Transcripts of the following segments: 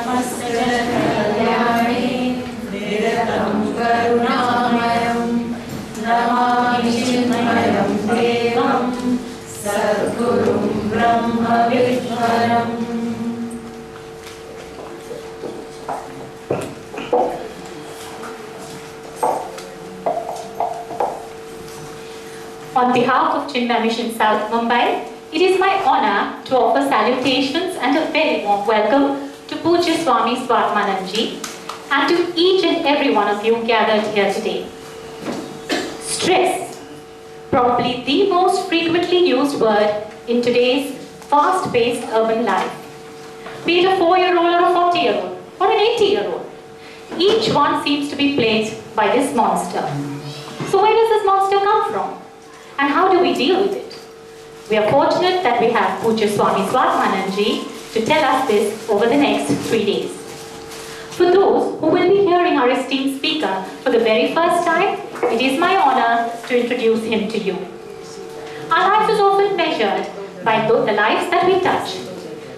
कल्याणे निरतं करुणामयं नमामि चिन्मयं देवं सद्गुरुं ब्रह्मविद्वरम्. On behalf of Chinmay Mission South Mumbai, it is my honor to offer salutations and a very warm welcome to Pujya Swami Swatmananda and to each and every one of you gathered here today. Stress, probably the most frequently used word in today's fast-paced urban life. Be it a 4-year-old or a 40-year-old or an 80-year-old, each one seems to be plagued by this monster. So where does this monster come from? And how do we deal with it? We are fortunate that we have Pujya Swami Swatmananda to tell us this over the next 3 days. For those who will be hearing our esteemed speaker for the very first time, it is my honor to introduce him to you. Our life is often measured by the lives that we touch.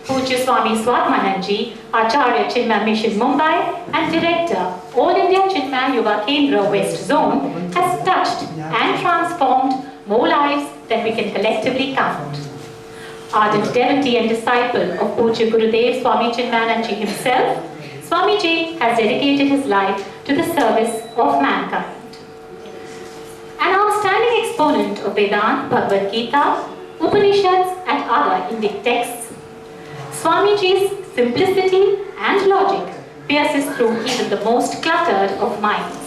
Pujya Swami Swatmananda, Acharya Chinmay Mission Mumbai and Director, All India Chinmay Yuva Kendra West Zone, has touched and transformed more lives than we can collectively count. Ardent devotee and disciple of Pujya Gurudev Swami Chinmayananda himself, Swamiji has dedicated his life to the service of mankind. An outstanding exponent of Vedanta, Bhagavad Gita, Upanishads and other Indic texts, Swamiji's simplicity and logic pierces through even the most cluttered of minds.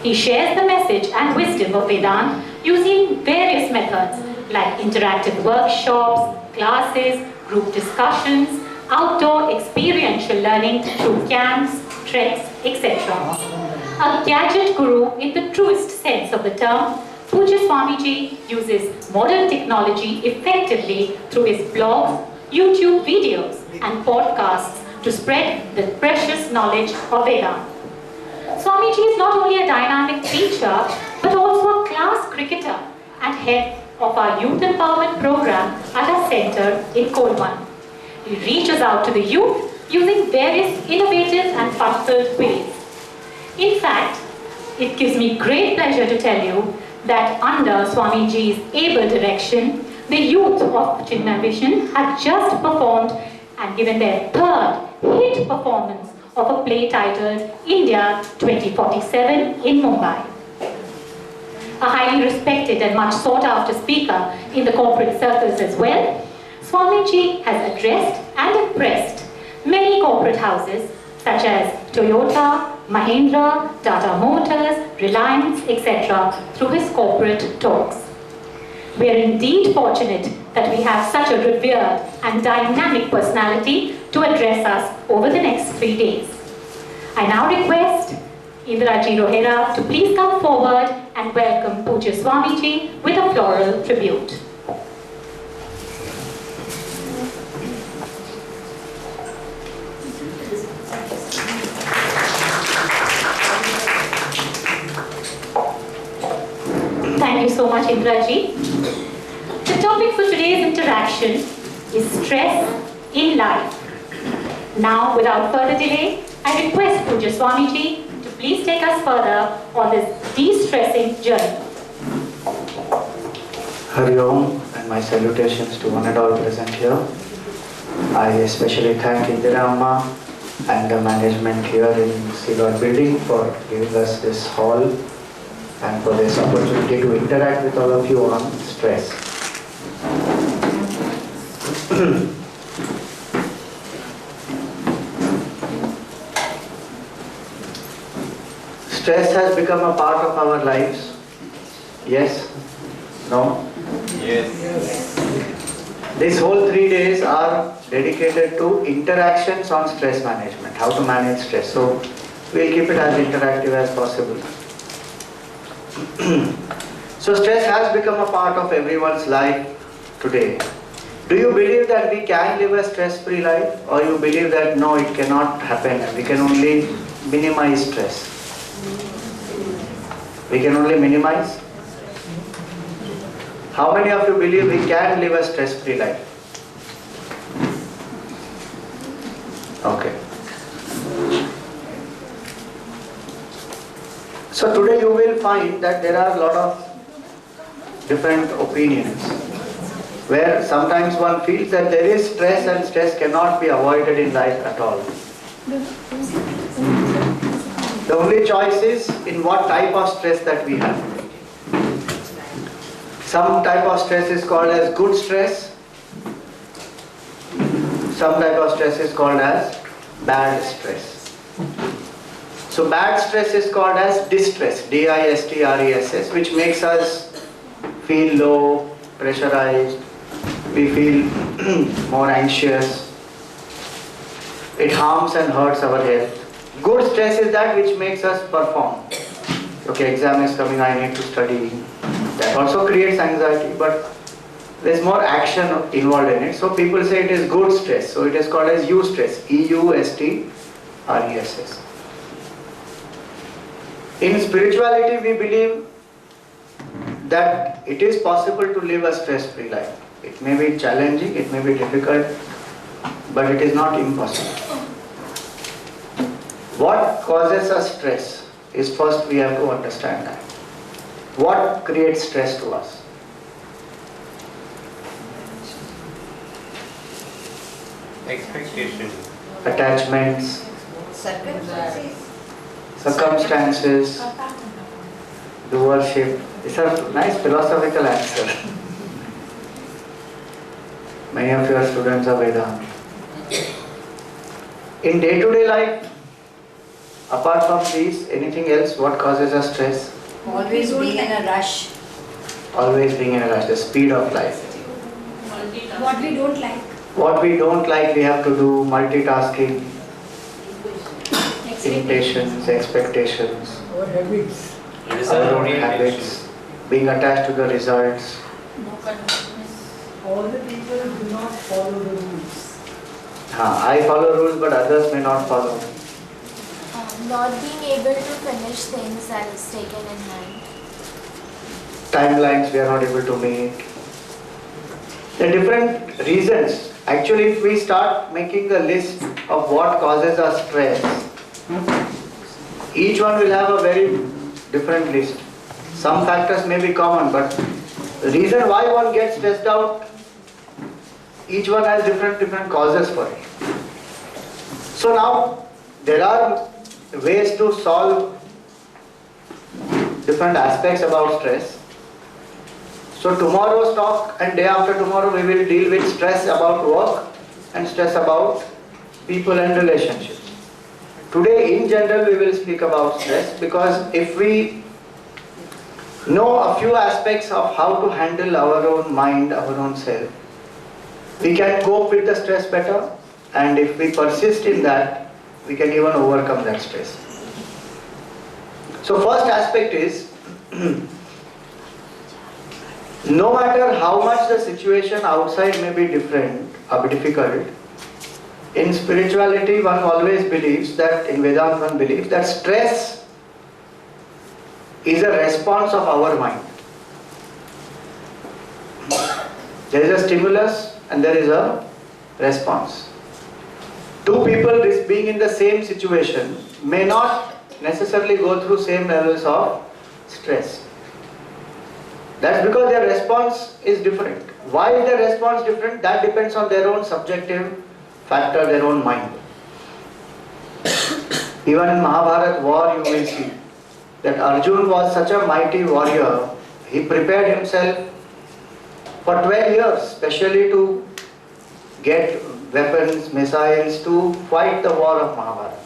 He shares the message and wisdom of Vedanta using various methods like interactive workshops, classes, group discussions, outdoor experiential learning through camps, treks, etc. A gadget guru in the truest sense of the term, Pujya Swamiji uses modern technology effectively through his blogs, YouTube videos and podcasts to spread the precious knowledge of Vedanta. Swamiji is not only a dynamic teacher, but also a class cricketer and head of our youth empowerment program at our center in Kolwan. He reaches out to the youth using various innovative and fun-filled ways. In fact, it gives me great pleasure to tell you that under Swamiji's able direction, the youth of Chinmay Mission have just performed and given their third hit performance of a play titled India 2047 in Mumbai. A highly respected and much sought after speaker in the corporate circles as well, Swamiji has addressed and impressed many corporate houses such as Toyota, Mahindra, Tata Motors, Reliance, etc. through his corporate talks. We are indeed fortunate that we have such a revered and dynamic personality to address us over the next 3 days. I now request Indraji Rohera to please come forward and welcome Pujya Swamiji with a floral tribute. Thank you so much, Indraji. The topic for today's interaction is stress in life. Now, without further delay, I request Pujya Swamiji to please take us further on this de-stressing journey. Hari Om and my salutations to one and all present here. I especially thank Indira Amma and the management here in Silver Building for giving us this hall and for this opportunity to interact with all of you on stress. Stress has become a part of our lives. Yes? No? Yes. These whole 3 days are dedicated to interactions on stress management, how to manage stress. So we'll keep it as interactive as possible. So stress has become a part of everyone's life today. Do you believe that we can live a stress-free life, or you believe that no, it cannot happen, we can only minimize stress? We can only minimize? How many of you believe we can live a stress-free life? Okay. So today you will find that there are a lot of different opinions, where sometimes one feels that there is stress and stress cannot be avoided in life at all. The only choice is in what type of stress that we have. Some type of stress is called as good stress. Some type of stress is called as bad stress. So bad stress is called as distress, D-I-S-T-R-E-S-S, which makes us feel low, pressurized, we feel more anxious. It harms and hurts our health. Good stress is that which makes us perform. Okay, exam is coming, I need to study. That also creates anxiety, but there's more action involved in it. So people say it is good stress. So it is called as eustress, E-U-S-T-R-E-S-S. In spirituality, we believe that it is possible to live a stress-free life. It may be challenging, it may be difficult, but it is not impossible. What causes us stress is first we have to understand that. What creates stress to us? Expectation. Attachments, circumstances, doership. These are nice philosophical answers. Many of your students are Vedanta. In day-to-day life, apart from these, anything else, what causes us stress? Always being in a rush. Always being in a rush, the speed of life. What we don't like. What we don't like, we have to do, multitasking, impatience, expectations, Our habits. our own habits, being attached to the results. All the people do not follow the rules. I follow rules, but others may not follow. Not being able to finish things that is taken in hand. Timelines we are not able to meet. The different reasons. Actually, if we start making a list of what causes us stress, each one will have a very different list. Some factors may be common, but the reason why one gets stressed out, each one has different causes for it. So now, there are ways to solve different aspects about stress. So tomorrow's talk and day after tomorrow we will deal with stress about work and stress about people and relationships. Today in general we will speak about stress, because if we know a few aspects of how to handle our own mind, our own self, we can cope with the stress better, and if we persist in that, we can even overcome that stress. So first aspect is, no matter how much the situation outside may be different or difficult, in spirituality one always believes that, in Vedanta one believes that stress is a response of our mind. There is a stimulus and there is a response. Two people being in the same situation may not necessarily go through same levels of stress. That's because their response is different. Why is their response different? That depends on their own subjective factor, their own mind. Even in Mahabharata war you will see that Arjuna was such a mighty warrior. He prepared himself for 12 years, specially to get weapons, missiles, to fight the war of Mahabharata.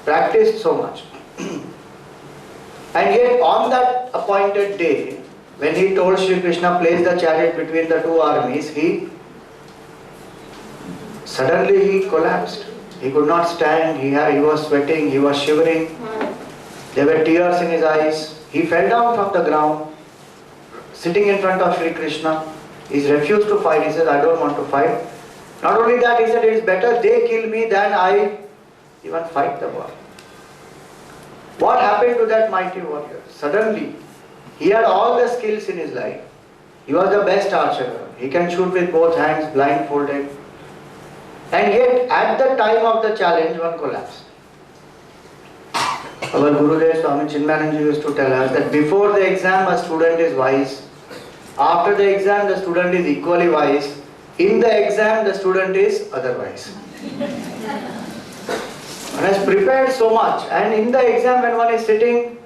Practiced so much. And yet on that appointed day, when he told Sri Krishna, place the chariot between the two armies, suddenly he collapsed. He could not stand, he was sweating, he was shivering. There were tears in his eyes. He fell down from the ground, sitting in front of Sri Krishna. He refused to fight. He said, I don't want to fight. Not only that, he said, it is better they kill me than I even fight the war. What happened to that mighty warrior? Suddenly, he had all the skills in his life. He was the best archer. He can shoot with both hands, blindfolded. And yet, at the time of the challenge, one collapsed. Our Gurudev Swami Chinmayananji used to tell us that before the exam a student is wise, after the exam the student is equally wise, in the exam the student is otherwise. One has prepared so much, and in the exam when one is sitting,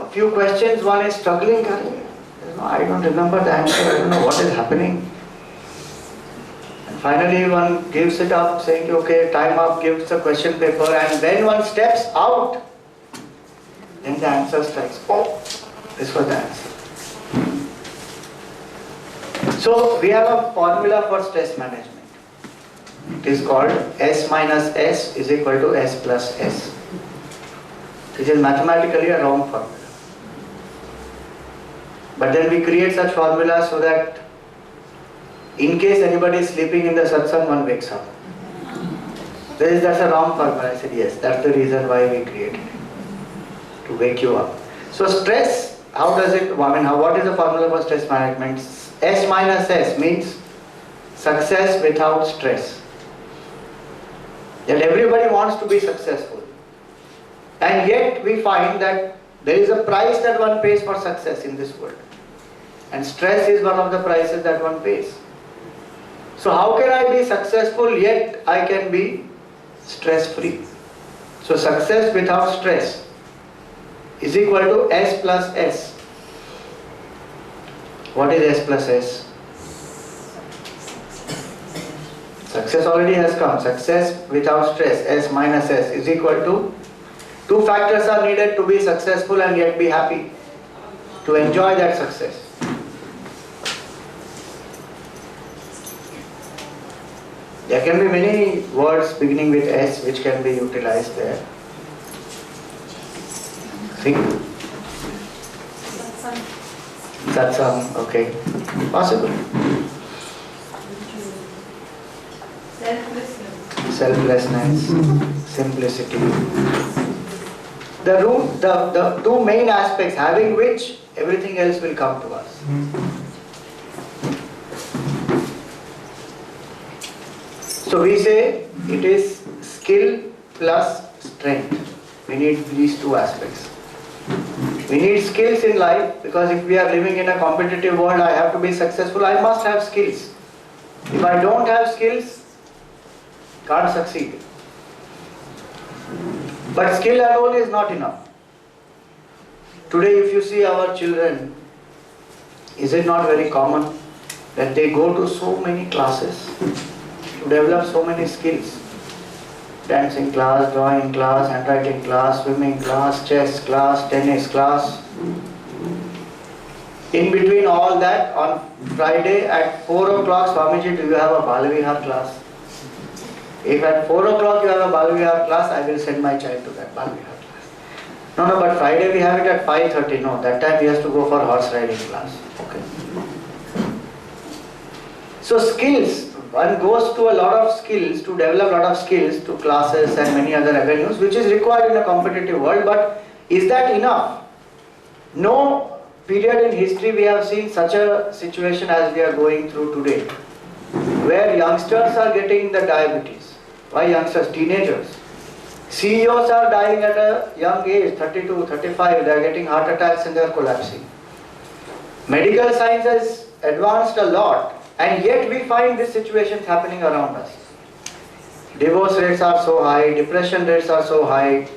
a few questions one is struggling, I don't remember the answer, I don't know what is happening. And finally one gives it up saying, okay, time up, gives the question paper, and when one steps out, then the answer strikes. Oh, this was the answer. So we have a formula for stress management. It is called S minus S is equal to S plus S. This is mathematically a wrong formula. But then we create such formulas so that in case anybody is sleeping in the satsang, one wakes up. That's a wrong formula. I said yes, that's the reason why we created it. To wake you up. So stress, how does it, what is the formula for stress management? S minus S means success without stress. That everybody wants to be successful. And yet we find that there is a price that one pays for success in this world. And stress is one of the prices that one pays. So how can I be successful yet I can be stress free? So success without stress is equal to S plus S. What is S plus S? Success already has come. Success without stress, S minus S, is equal to, two factors are needed to be successful and yet be happy, to enjoy that success. There can be many words beginning with S which can be utilized there. Think. Satsang, okay. Possible. Selflessness, simplicity. The two main aspects, having which everything else will come to us. So we say it is skill plus strength. We need these two aspects. We need skills in life because if we are living in a competitive world, I have to be successful, I must have skills. If I don't have skills, can't succeed. But skill alone is not enough. Today if you see our children, is it not very common that they go to so many classes to develop so many skills? Dancing class, drawing class, handwriting class, swimming class, chess class, tennis class. In between all that, on Friday at 4 o'clock, Swamiji, do you have a Balavihar class? If at 4 o'clock you have a Balavihar class, I will send my child to that Balavihar class. No, but Friday we have it at 5:30. No, that time he has to go for horse riding class. Okay. So skills, one goes to a lot of skills, to develop a lot of skills, to classes and many other avenues, which is required in a competitive world, but is that enough? No period in history we have seen such a situation as we are going through today, where youngsters are getting the diabetes. Why youngsters? Teenagers. CEOs are dying at a young age, 32, 35, they are getting heart attacks and they are collapsing. Medical science has advanced a lot, and yet we find these situations happening around us. Divorce rates are so high, depression rates are so high,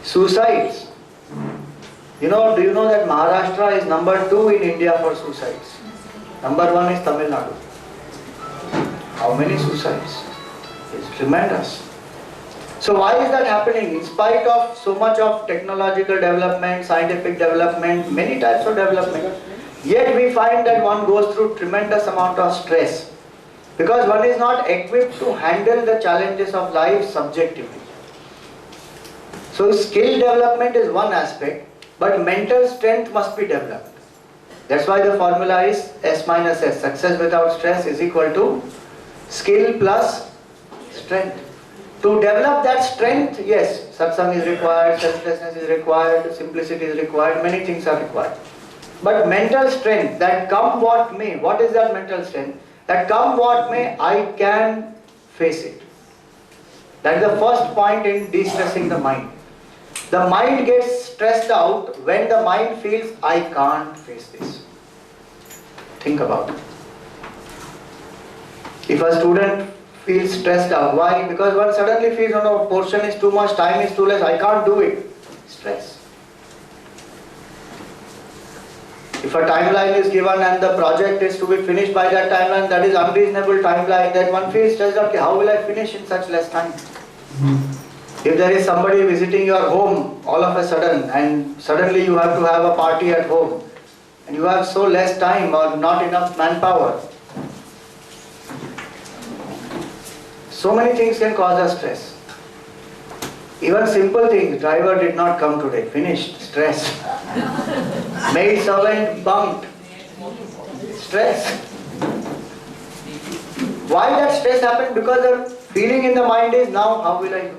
suicides. Do you know that Maharashtra is number 2 in India for suicides? Number 1 is Tamil Nadu. How many suicides? It's tremendous. So why is that happening? In spite of so much of technological development, scientific development, many types of development, yet we find that one goes through tremendous amount of stress because one is not equipped to handle the challenges of life subjectively. So skill development is one aspect, but mental strength must be developed. That's why the formula is S minus S. Success without stress is equal to skill plus strength. To develop that strength, yes, satsang is required, selflessness is required, simplicity is required, many things are required. But mental strength, that come what may, what is that mental strength? That come what may, I can face it. That is the first point in de-stressing the mind. The mind gets stressed out when the mind feels, I can't face this. Think about it. If a student feels stressed out, why? Because one suddenly feels, oh no, portion is too much, time is too less, I can't do it. Stress. If a timeline is given and the project is to be finished by that timeline, that is unreasonable timeline, then one feels stressed out, okay, how will I finish in such less time? If there is somebody visiting your home all of a sudden and suddenly you have to have a party at home and you have so less time or not enough manpower, so many things can cause us stress. Even simple things, driver did not come today, finished, stress. Maid servant bumped, stress. Why that stress happened? Because the feeling in the mind is, now how will I do?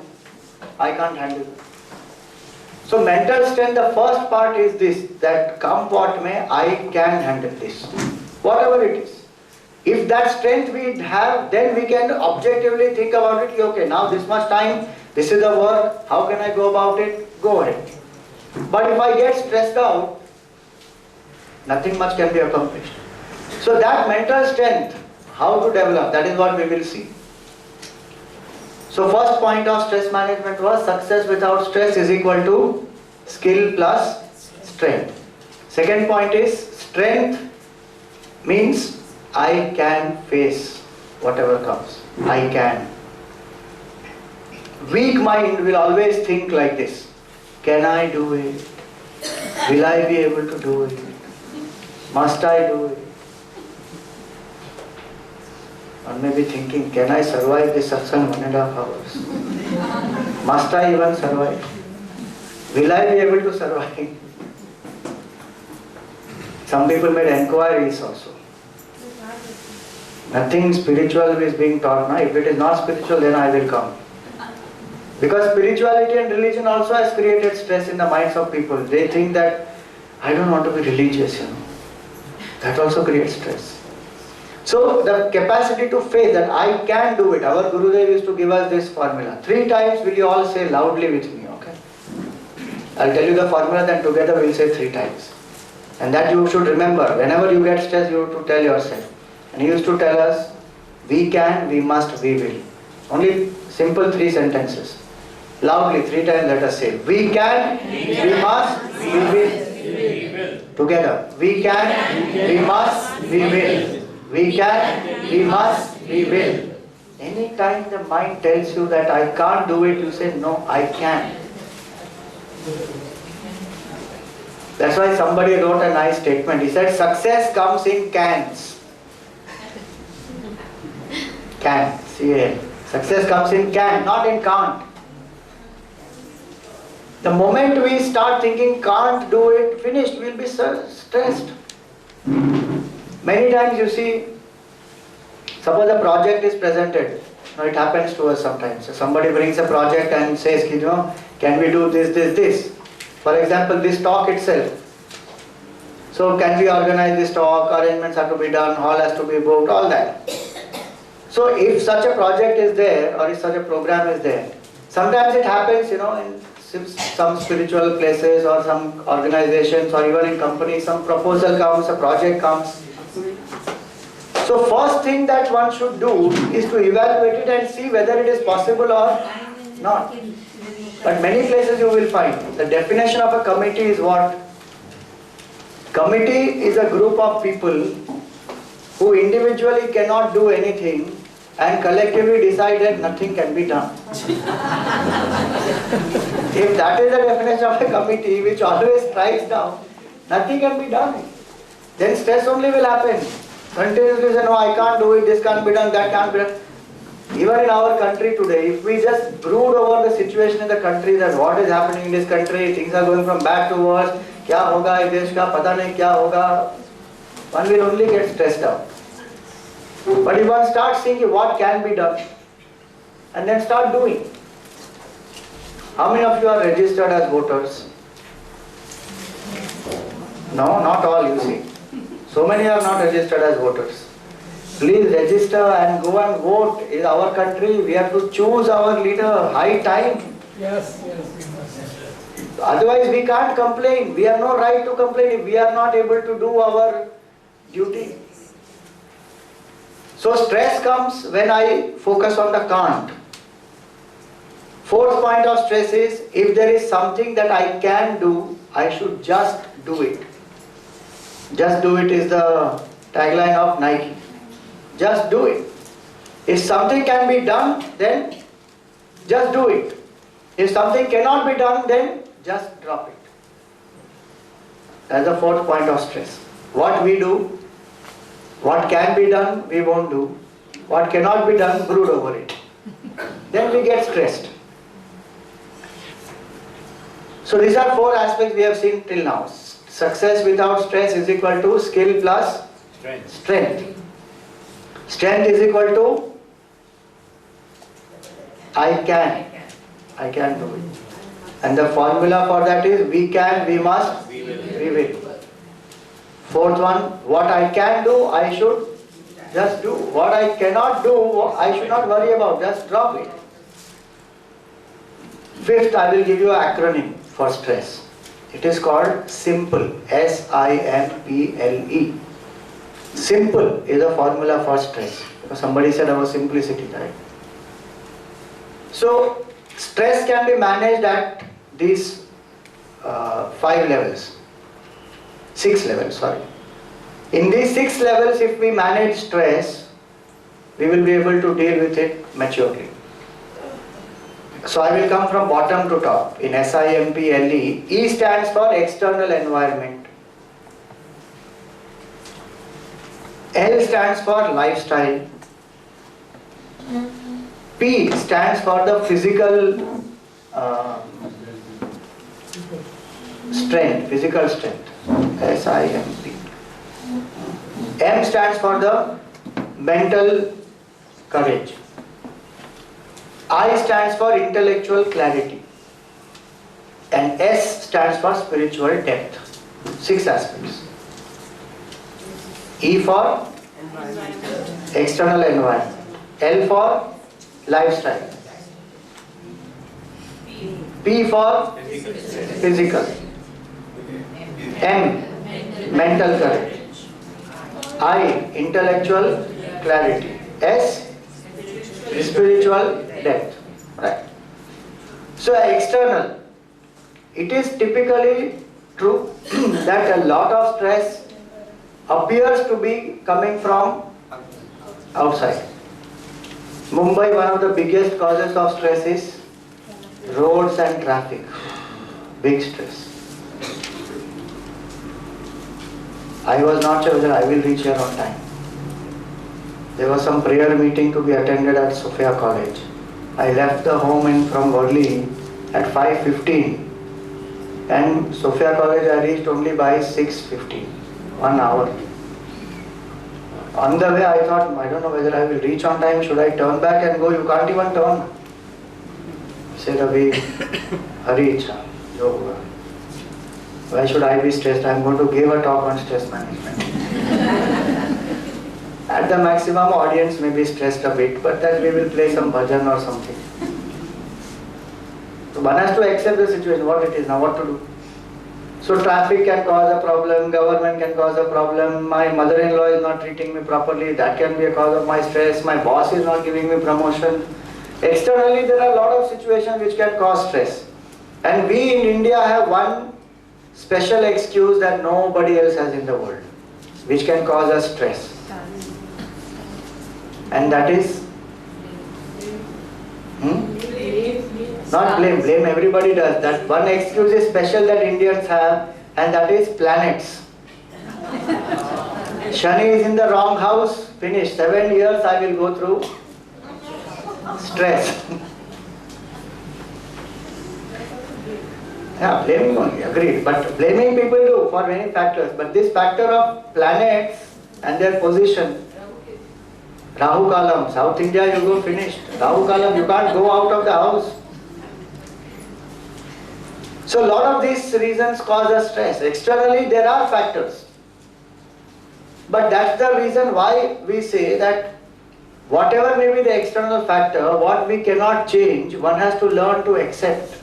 I can't handle it. So mental strength, the first part is this, that come what may, I can handle this. Whatever it is. If that strength we have, then we can objectively think about it, okay, now this much time, this is the work, how can I go about it? Go ahead. But if I get stressed out, nothing much can be accomplished. So that mental strength, how to develop, that is what we will see. So first point of stress management was success without stress is equal to skill plus strength. Second point is strength means I can face whatever comes. I can. Weak mind will always think like this. Can I do it? Will I be able to do it? Must I do it? One may be thinking, can I survive this satsang 1.5 hours? Must I even survive? Will I be able to survive? Some people made enquiries also. Nothing spiritual is being taught now. If it is not spiritual, then I will come. Because spirituality and religion also has created stress in the minds of people. They think that, I don't want to be religious, That also creates stress. So the capacity to face that I can do it. Our Gurudev used to give us this formula. 3 times will you all say loudly with me, okay? I'll tell you the formula, then together we'll say 3 times. And that you should remember. Whenever you get stressed, you have to tell yourself. And he used to tell us, we can, we must, we will. Only simple 3 sentences. Loudly 3 times let us say, we can, we must, we will. Together, we can, we must, we will. We can, we must, we will. Anytime the mind tells you that I can't do it, you say, no, I can. That's why somebody wrote a nice statement. He said, success comes in cans. Can, C-A-N. Success comes in can, not in can't. The moment we start thinking can't do it, finished, we'll be stressed. Many times you see, suppose a project is presented. Now it happens to us sometimes. So somebody brings a project and says, can we do this? For example, this talk itself. So can we organize this talk, arrangements have to be done, hall has to be booked, all that. So if such a project is there, or if such a program is there, sometimes it happens, in some spiritual places or some organizations or even in companies, some proposal comes, a project comes. So first thing that one should do is to evaluate it and see whether it is possible or not. But many places you will find, the definition of a committee is what? Committee is a group of people who individually cannot do anything and collectively decide that nothing can be done. If that is the definition of a committee which always strikes down, nothing can be done. Then stress only will happen. Continuously say, no, I can't do it, this can't be done, that can't be done. Even in our country today, if we just brood over the situation in the country, that what is happening in this country, things are going from bad to worse, kya hoga is desh ka, pata nahi kya hoga, one will only get stressed out. But if one starts thinking what can be done, and then start doing. How many of you are registered as voters? No, not all, you see. So many are not registered as voters. Please register and go and vote. In our country, we have to choose our leader. High time. Yes, we must. Otherwise we can't complain. We have no right to complain if we are not able to do our duty. So stress comes when I focus on the can't. Fourth point of stress is, if there is something that I can do, I should just do it. Just do it is the tagline of Nike. Just do it. If something can be done, then just do it. If something cannot be done, then just drop it. That's the fourth point of stress. What we do, what can be done, we won't do. What cannot be done, brood over it. Then we get stressed. So these are four aspects we have seen till now. Success without stress is equal to skill plus strength. Strength is equal to I can do it. And the formula for that is we can, we must, we will. Fourth one, what I can do, I should just do. What I cannot do, I should not worry about, just drop it. Fifth, I will give you an acronym for stress. It is called SIMPLE, S-I-M-P-L-E. Simple is a formula for stress. Somebody said about simplicity, right? So, stress can be managed at these 6 levels, sorry. In these 6 levels, if we manage stress, we will be able to deal with it maturely. So I will come from bottom to top in SIMPLE. E stands for external environment. L stands for lifestyle. P stands for the physical strength, SIMP. M stands for the mental courage. I stands for intellectual clarity. And S stands for spiritual depth. 6 aspects. E for external environment. L for lifestyle. P for physical. M, mental courage. I, intellectual clarity. S, spiritual depth. Right. So external. It is typically true that a lot of stress appears to be coming from outside. Mumbai, one of the biggest causes of stress is roads and traffic. Big stress. I was not sure whether I will reach here on time. There was some prayer meeting to be attended at Sophia College. I left the home from Worli at 5:15 and Sophia College I reached only by 6:15, 1 hour. On the way I thought, I don't know whether I will reach on time, should I turn back and go? You can't even turn. Said Ravi, hurry ichha, jo hoga. Why should I be stressed? I am going to give a talk on stress management. At the maximum, audience may be stressed a bit, but then we will play some bhajan or something. So one has to accept the situation, what it is now, what to do. So traffic can cause a problem, government can cause a problem, my mother-in-law is not treating me properly, that can be a cause of my stress, my boss is not giving me promotion. Externally, there are a lot of situations which can cause stress. And we in India have one special excuse that nobody else has in the world, which can cause us stress. And that is not blame. Blame everybody does. That one excuse is special that Indians have, and that is planets. Shani is in the wrong house, finished. 7 years I will go through stress. Yeah, blaming only, agreed. But blaming people do for many factors. But this factor of planets and their position, Rahu Kalam, South India you go finished. Rahu Kalam, you can't go out of the house. So a lot of these reasons cause us stress. Externally there are factors. But that's the reason why we say that whatever may be the external factor, what we cannot change, one has to learn to accept.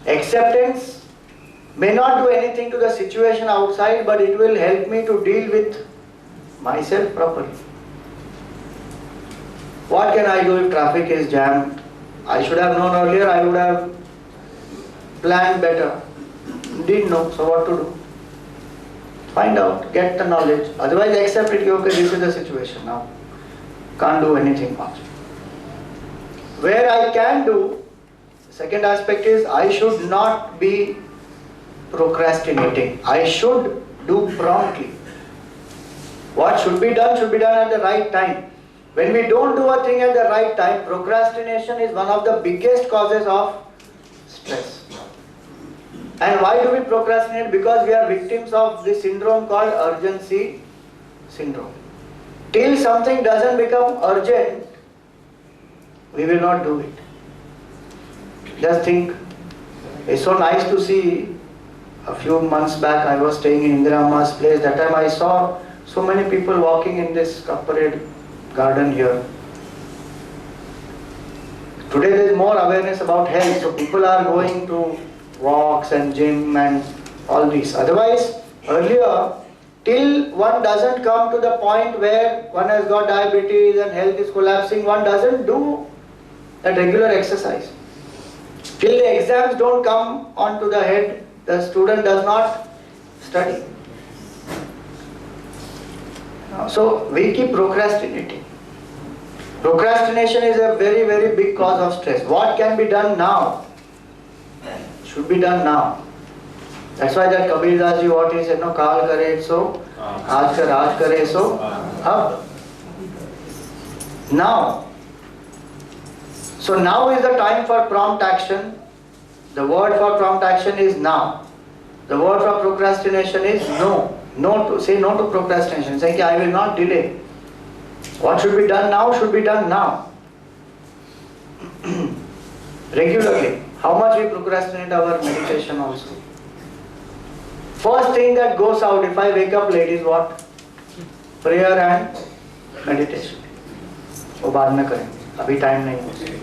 Acceptance may not do anything to the situation outside, but it will help me to deal with myself properly. What can I do if traffic is jammed? I should have known earlier, I would have planned better. Didn't know, so what to do? Find out, get the knowledge. Otherwise accept it, okay, this is the situation now. Can't do anything much. Where I can do, second aspect is I should not be procrastinating. I should do promptly. What should be done at the right time. When we don't do a thing at the right time, procrastination is one of the biggest causes of stress. And why do we procrastinate? Because we are victims of this syndrome called urgency syndrome. Till something doesn't become urgent, we will not do it. Just think, it's so nice to see. A few months back I was staying in Indira Amma's place. That time I saw so many people walking in this parade garden here. Today there is more awareness about health, so people are going to walks and gym and all these. Otherwise, earlier, till one doesn't come to the point where one has got diabetes and health is collapsing, one doesn't do that regular exercise. Till the exams don't come onto the head, the student does not study. So we keep procrastinating. Procrastination is a very, very big cause of stress. What can be done now? Should be done now. That's why that Kabir Das ji, what he said, no, kaal kare so, aaj kare so, ab. Now. So now is the time for prompt action. The word for prompt action is now. The word for procrastination is no. Say no to procrastination. Say, I will not delay. What should be done now should be done now. Regularly. How much we procrastinate our meditation also. First thing that goes out if I wake up late is what? Prayer and meditation. वो बाद में करेंगे. अभी time नहीं है.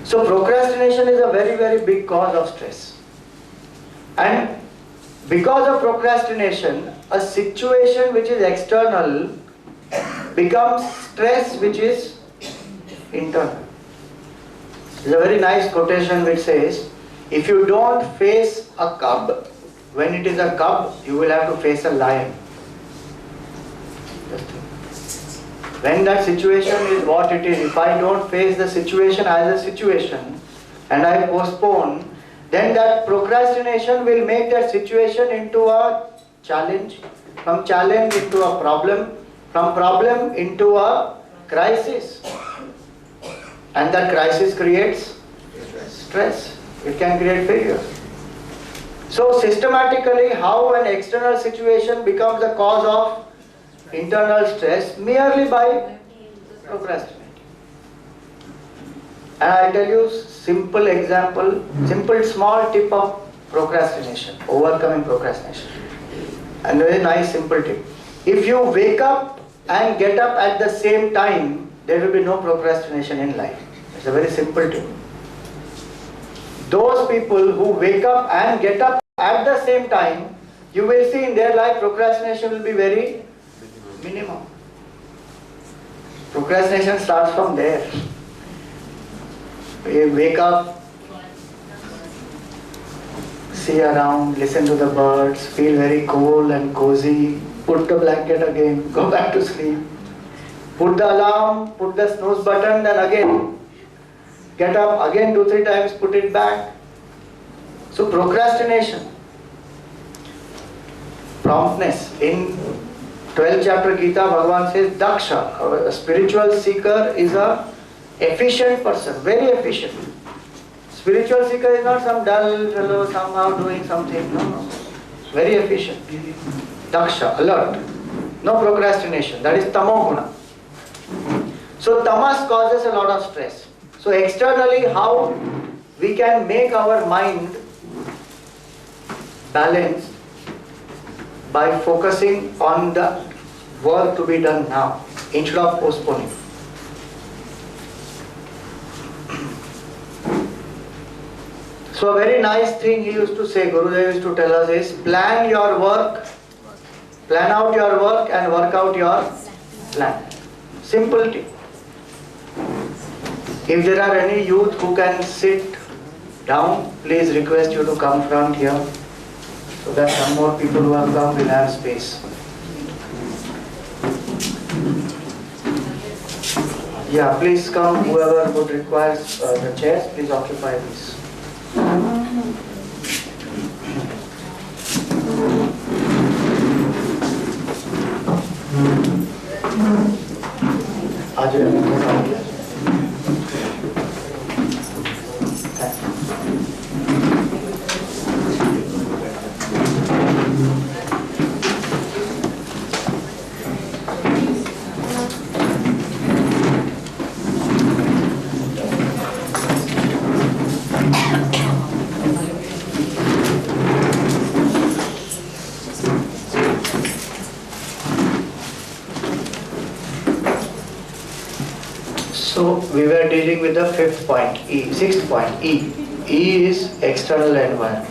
So procrastination is a very, very big cause of stress. And because of procrastination, a situation which is external becomes stress which is internal. There's a very nice quotation which says, if you don't face a cub, when it is a cub, you will have to face a lion. Just think. When that situation is what it is, if I don't face the situation as a situation and I postpone, then that procrastination will make that situation into a challenge, from challenge into a problem, from problem into a crisis. And that crisis creates stress. It can create failure. So systematically, how an external situation becomes the cause of internal stress merely by procrastinating. And I'll tell you simple example, simple small tip of procrastination, overcoming procrastination. And a very nice simple tip. If you wake up and get up at the same time, there will be no procrastination in life. It's a very simple tip. Those people who wake up and get up at the same time, you will see in their life procrastination will be very minimum. Procrastination starts from there. You wake up, see around, listen to the birds, feel very cool and cozy, put the blanket again, go back to sleep. Put the alarm, put the snooze button, then again get up, again 2-3 times, put it back. So procrastination, promptness. In 12th chapter Gita, Bhagavan says, Daksha, a spiritual seeker is a efficient person, very efficient. Spiritual seeker is not some dull fellow somehow doing something, no. Very efficient. Daksha, alert. No procrastination, that is tamoguna. So tamas causes a lot of stress. So externally, how we can make our mind balanced by focusing on the work to be done now instead of postponing. So a very nice thing he used to say, Gurudev used to tell us is, plan your work, plan out your work and work out your plan. Simple thing. If there are any youth who can sit down, please request you to come front here, so that some more people who have come will have space. Yeah, please come, whoever would require the chairs, please occupy this. So we were dealing with the fifth point, E. Sixth point, E. E is external environment.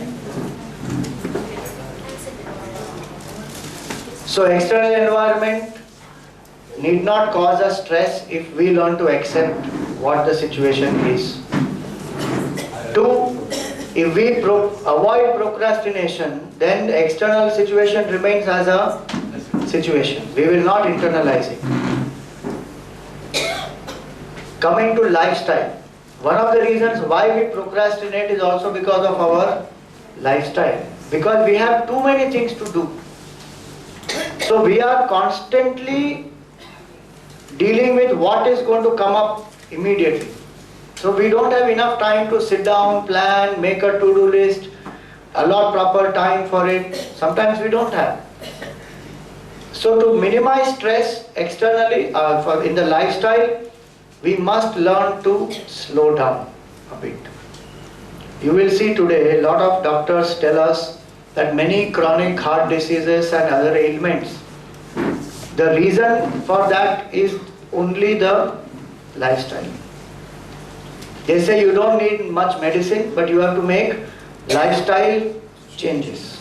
So external environment need not cause us stress if we learn to accept what the situation is. Two, if we avoid procrastination, then the external situation remains as a situation. We will not internalize it. Coming to lifestyle, one of the reasons why we procrastinate is also because of our lifestyle. Because we have too many things to do. So we are constantly dealing with what is going to come up immediately. So we don't have enough time to sit down, plan, make a to-do list, allot proper time for it. Sometimes we don't have. So to minimize stress externally, in the lifestyle, we must learn to slow down a bit. You will see today a lot of doctors tell us that many chronic heart diseases and other ailments, the reason for that is only the lifestyle. They say you don't need much medicine, but you have to make lifestyle changes.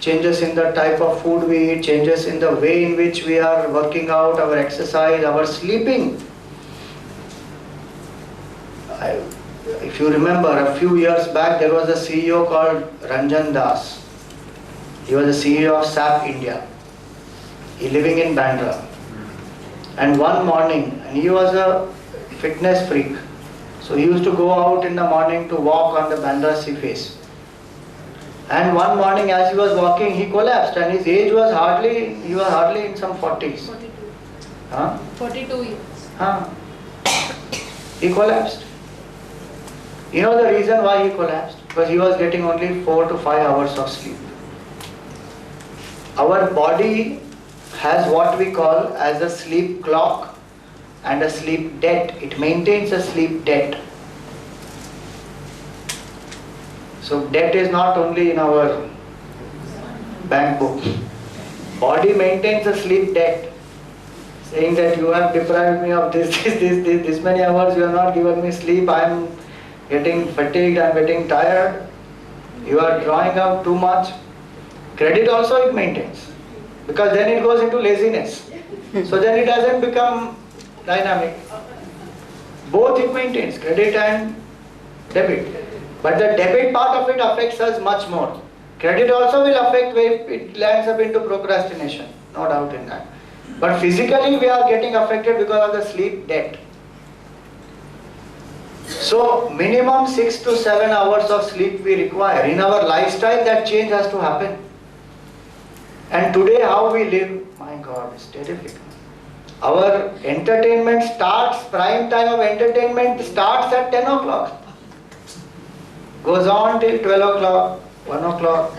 Changes in the type of food we eat, changes in the way in which we are working out, our exercise, our sleeping. If you remember, a few years back there was a CEO called Ranjan Das. He was the CEO of SAP India. He living in Bandra. And one morning, and he was a fitness freak. So he used to go out in the morning to walk on the Bandra sea face. And one morning as he was walking, he collapsed, and his age was he was hardly in some 40s. 42. Huh? 42 years. Huh? He collapsed. You know the reason why he collapsed? Because he was getting only 4 to 5 hours of sleep. Our body has what we call as a sleep clock and a sleep debt. It maintains a sleep debt. So debt is not only in our bank book. Body maintains a sleep debt, saying that you have deprived me of this many hours, you have not given me sleep, I am getting fatigued, I am getting tired, you are drawing out too much. Credit also it maintains, because then it goes into laziness. So then it doesn't become dynamic. Both it maintains, credit and debit. But the debit part of it affects us much more. Credit also will affect if it lands up into procrastination, no doubt in that. But physically we are getting affected because of the sleep debt. So minimum 6 to 7 hours of sleep we require. In our lifestyle that change has to happen. And today how we live, my God, is terrific. Our entertainment starts, prime time of entertainment starts at 10 o'clock. Goes on till 12 o'clock, 1 o'clock.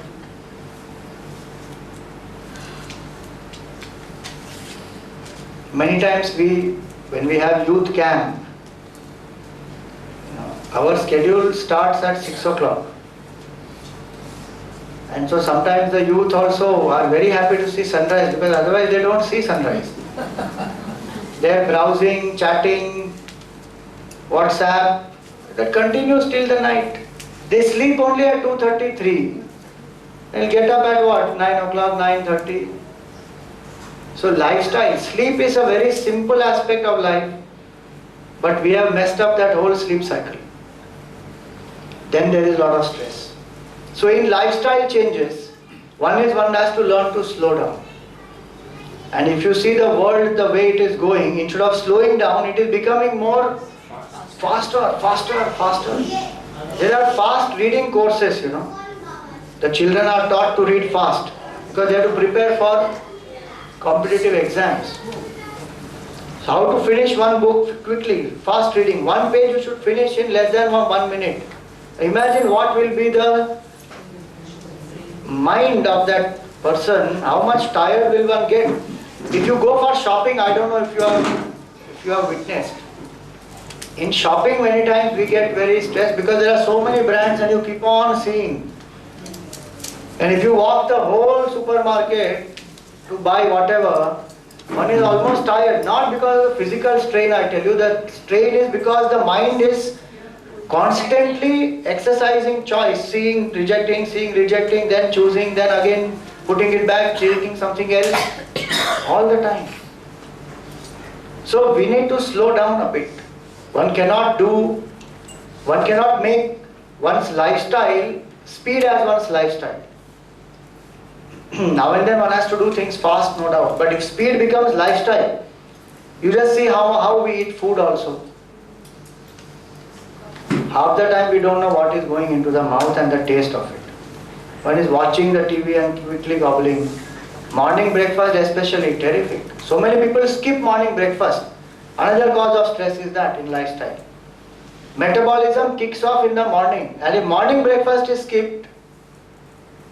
Many times when we have youth camp, our schedule starts at 6 o'clock. And so sometimes the youth also are very happy to see sunrise, because otherwise they don't see sunrise. They are browsing, chatting, WhatsApp, that continues till the night. They sleep only at 2:33. They'll get up at what? 9 o'clock, 9:30. So lifestyle, sleep is a very simple aspect of life, but we have messed up that whole sleep cycle. Then there is a lot of stress. So in lifestyle changes, one has to learn to slow down. And if you see the world the way it is going, instead of slowing down, it is becoming more faster. There are fast reading courses, The children are taught to read fast because they have to prepare for competitive exams. So how to finish one book quickly, fast reading. One page you should finish in less than 1 minute. Imagine what will be the mind of that person, how much tired will one get. If you go for shopping, I don't know if you have witnessed. In shopping many times we get very stressed because there are so many brands and you keep on seeing. And if you walk the whole supermarket to buy whatever, one is almost tired. Not because of physical strain, I tell you, the strain is because the mind is constantly exercising choice, seeing, rejecting, then choosing, then again putting it back, taking something else, all the time. So we need to slow down a bit. One cannot make one's lifestyle, speed as one's lifestyle. Now and then one has to do things fast, no doubt. But if speed becomes lifestyle, you just see how we eat food also. Half the time we don't know what is going into the mouth and the taste of it. One is watching the TV and quickly gobbling. Morning breakfast especially, terrific. So many people skip morning breakfast. Another cause of stress is that in lifestyle. Metabolism kicks off in the morning, and if morning breakfast is skipped,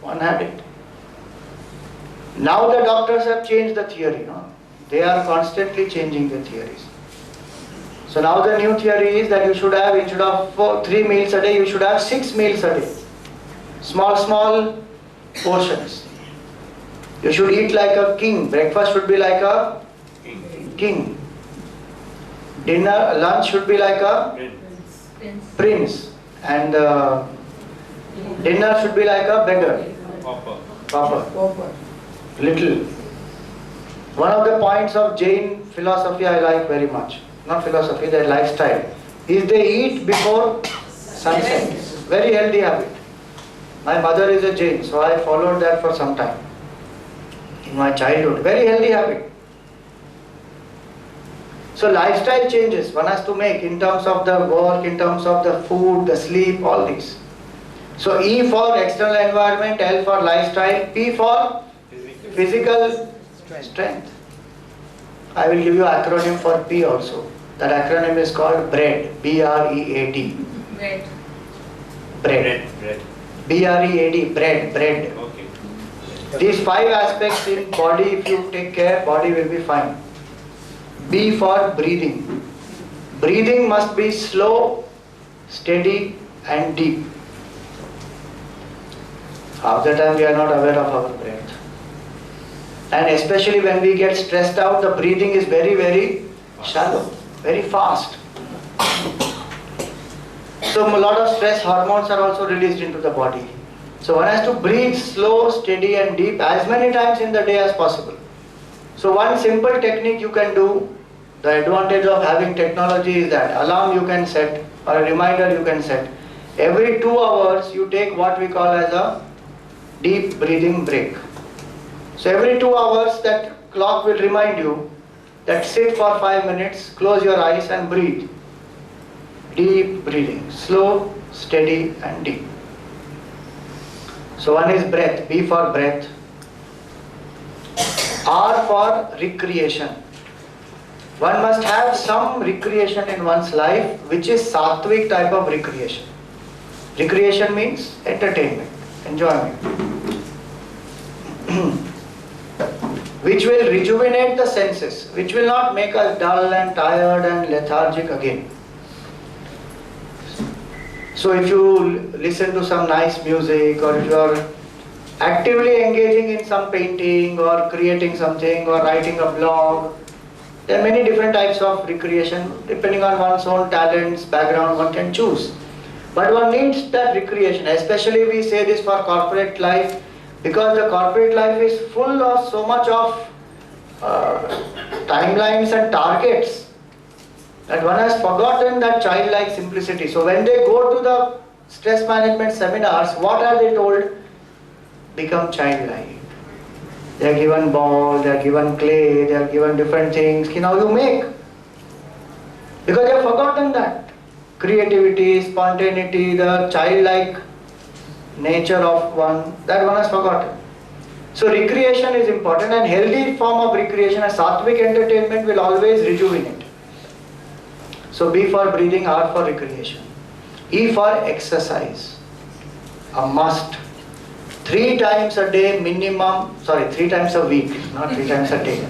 one had it. Now the doctors have changed the theory. They are constantly changing the theories. So now the new theory is that you should have, instead of 3 meals a day, you should have 6 meals a day. Small portions. You should eat like a king. Breakfast should be like a king. Lunch should be like a prince. And dinner should be like a beggar. Pauper. Little. One of the points of Jain philosophy I like very much. Not philosophy, their lifestyle. Is they eat before sunset. Very healthy habit. My mother is a Jain, so I followed that for some time. In my childhood. Very healthy habit. So lifestyle changes one has to make in terms of the work, in terms of the food, the sleep, all these. So E for external environment, L for lifestyle, P for physical strength. I will give you acronym for P also. That acronym is called BREAD. B-R-E-A-D. Bread. B-R-E-A-D. Bread. Okay. These 5 aspects in body, if you take care, body will be fine. B for breathing. Breathing must be slow, steady and deep. Half the time we are not aware of our breath. And especially when we get stressed out, the breathing is very, very shallow, very fast. So a lot of stress hormones are also released into the body. So one has to breathe slow, steady and deep as many times in the day as possible. So one simple technique you can do, the advantage of having technology is that alarm you can set or a reminder you can set. Every 2 hours you take what we call as a deep breathing break. So every 2 hours that clock will remind you that sit for 5 minutes, close your eyes and breathe. Deep breathing, slow, steady and deep. So one is breath, B for breath. R for recreation. One must have some recreation in one's life which is sattvic type of recreation. Recreation means entertainment, enjoyment. Which will rejuvenate the senses, which will not make us dull and tired and lethargic again. So if you listen to some nice music, or if you are actively engaging in some painting or creating something or writing a blog, there are many different types of recreation. Depending on one's own talents, background, one can choose. But one needs that recreation, especially we say this for corporate life, because the corporate life is full of so much of timelines and targets that one has forgotten that childlike simplicity. So when they go to the stress management seminars, what are they told? Become childlike. They are given ball, they are given clay, they are given different things. Now you make. Because they have forgotten that. Creativity, spontaneity, the childlike nature of one, that one has forgotten. So recreation is important, and healthy form of recreation, a sattvic entertainment will always rejuvenate. So B for breathing, R for recreation. E for exercise. A must. 3 times a day minimum, 3 times a week, not 3 times a day.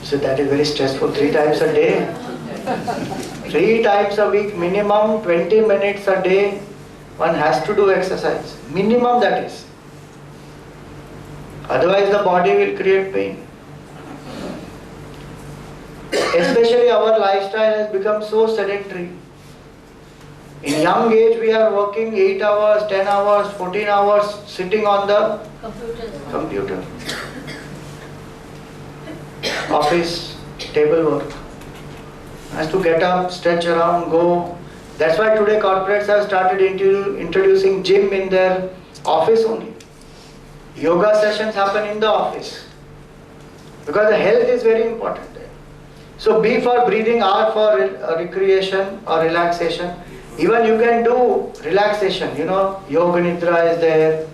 So that is very stressful, 3 times a day. 3 times a week minimum, 20 minutes a day, one has to do exercise. Minimum, that is. Otherwise the body will create pain. Especially our lifestyle has become so sedentary. In young age we are working 8 hours, 10 hours, 14 hours sitting on the computer. Office, table work. Has to get up, stretch around, go. That's why today corporates have started introducing gym in their office only. Yoga sessions happen in the office. Because the health is very important there. So B for breathing, R for recreation or relaxation. Even you can do relaxation, yoga nidra is there.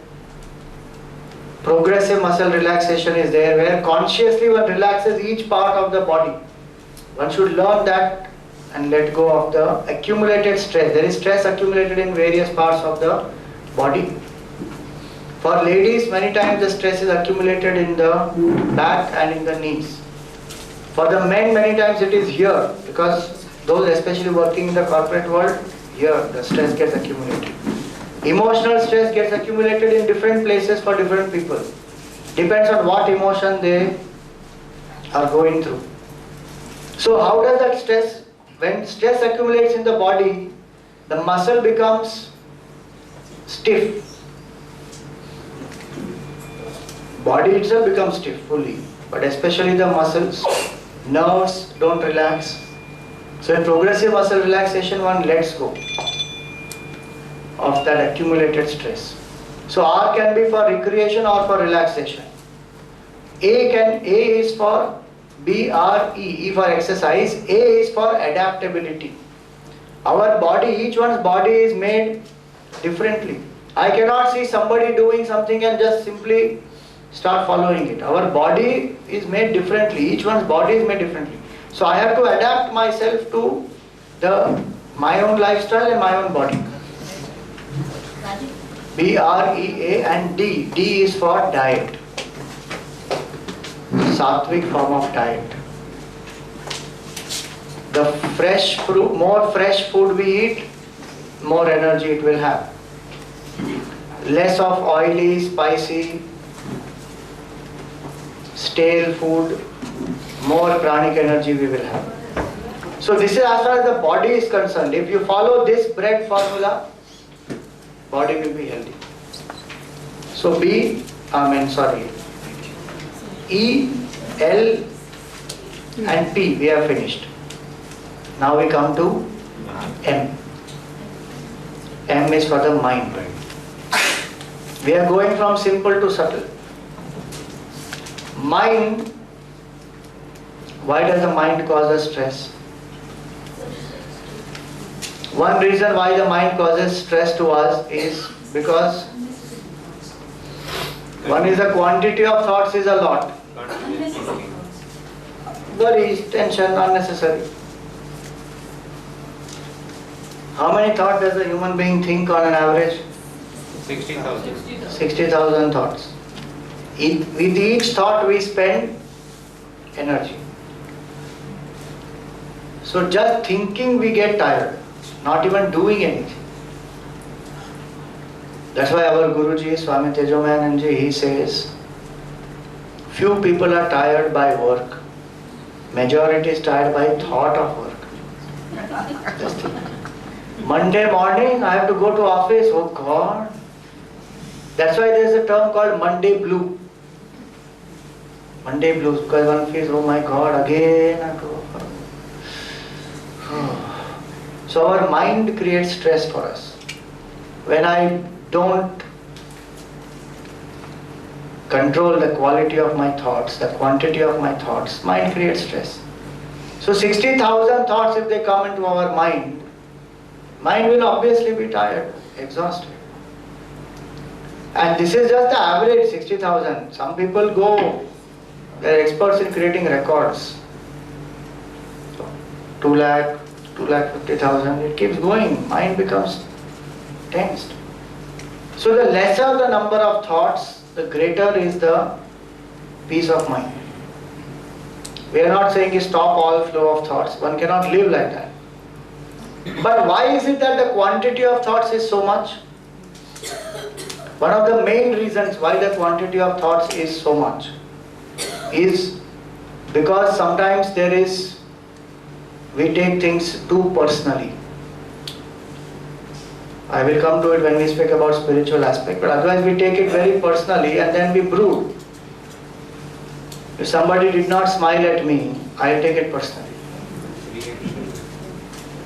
Progressive muscle relaxation is there, where consciously one relaxes each part of the body. One should learn that and let go of the accumulated stress. There is stress accumulated in various parts of the body. For ladies, many times the stress is accumulated in the back and in the knees. For the men, many times it is here, because those especially working in the corporate world, here the stress gets accumulated. Emotional stress gets accumulated in different places for different people. Depends on what emotion they are going through. So how does that stress, when stress accumulates in the body, the muscle becomes stiff. Body itself becomes stiff fully, but especially the muscles, nerves don't relax. So in progressive muscle relaxation, one lets go of that accumulated stress. So R can be for recreation or for relaxation. A is for BRE, E for exercise, A is for adaptability. Our body, each one's body is made differently. I cannot see somebody doing something and just simply start following it. Our body is made differently, each one's body is made differently. So I have to adapt myself to my own lifestyle and my own body. BREA and D. D is for diet. Sattvic form of diet. The fresh fruit, more fresh food we eat, more energy it will have. Less of oily, spicy, stale food, more pranic energy we will have. So this is as far as the body is concerned. If you follow this bread formula, body will be healthy. So E, L and P we have finished. Now we come to M. M is for the mind. We are going from simple to subtle. Mind, why does the mind cause us stress? One reason why the mind causes stress to us is because one is the quantity of thoughts is a lot. Worries, tension, unnecessary. How many thoughts does a human being think on an average? 60,000. 60,000 thoughts. With each thought we spend energy. So just thinking we get tired, not even doing anything. That's why our Guruji, Swami Tejomayananji, he says, few people are tired by work. Majority is tired by thought of work. Just think. Monday morning, I have to go to office. Oh God. That's why there is a term called Monday blue. Monday blues, because one feels, oh my God, again I have to go for. So our mind creates stress for us. When I don't control the quality of my thoughts, the quantity of my thoughts, mind creates stress. So 60,000 thoughts, if they come into our mind will obviously be tired, exhausted. And this is just the average 60,000. Some people go, they are experts in creating records. So 2 lakh, 2,50,000, it keeps going, mind becomes tensed. So the lesser the number of thoughts, the greater is the peace of mind. We are not saying stop all flow of thoughts, one cannot live like that. But why is it that the quantity of thoughts is so much? One of the main reasons why the quantity of thoughts is so much is because sometimes we take things too personally. I will come to it when we speak about spiritual aspect, but otherwise we take it very personally and then we brood. If somebody did not smile at me, I take it personally.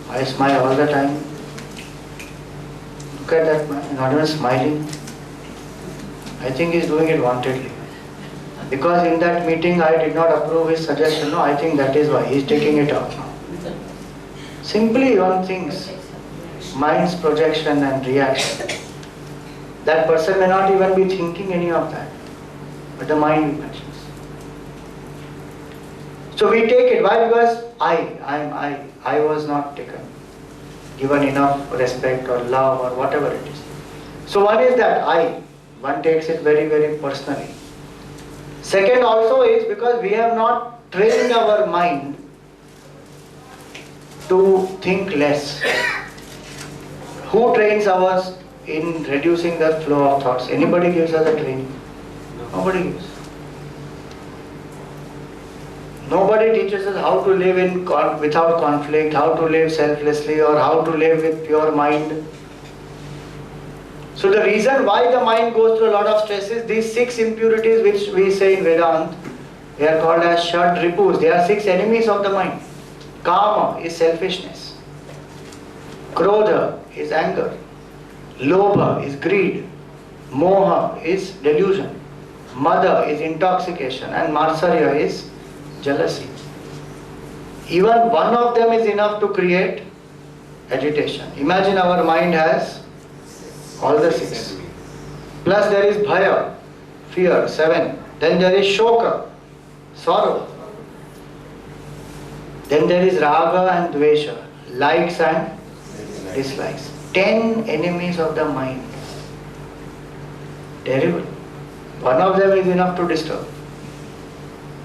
I smile all the time. Look at that man, not even smiling. I think he's doing it wantedly. Because in that meeting I did not approve his suggestion. No, I think that is why he's taking it up now. Simply one thinks, mind's projection and reaction. That person may not even be thinking any of that, but the mind imagines. So we take it. Why? Because I was not given enough respect or love or whatever it is. So one is that one takes it very, very personally. Second also is because we have not trained our mind to think less. Who trains us in reducing the flow of thoughts? Anybody gives us a training? Nobody gives. Nobody teaches us how to live without conflict, how to live selflessly, or how to live with pure mind. So the reason why the mind goes through a lot of stress is these 6 impurities which we say in Vedanta, they are called as Shad Ripus. They are 6 enemies of the mind. Kama is selfishness. Krodha is anger. Lobha is greed. Moha is delusion. Mada is intoxication. And Matsarya is jealousy. Even one of them is enough to create agitation. Imagine our mind has all the 6. Plus there is bhaya, fear, 7. Then there is shoka, sorrow. Then there is raga and dvesha, likes and dislikes. 10 enemies of the mind. Terrible. One of them is enough to disturb.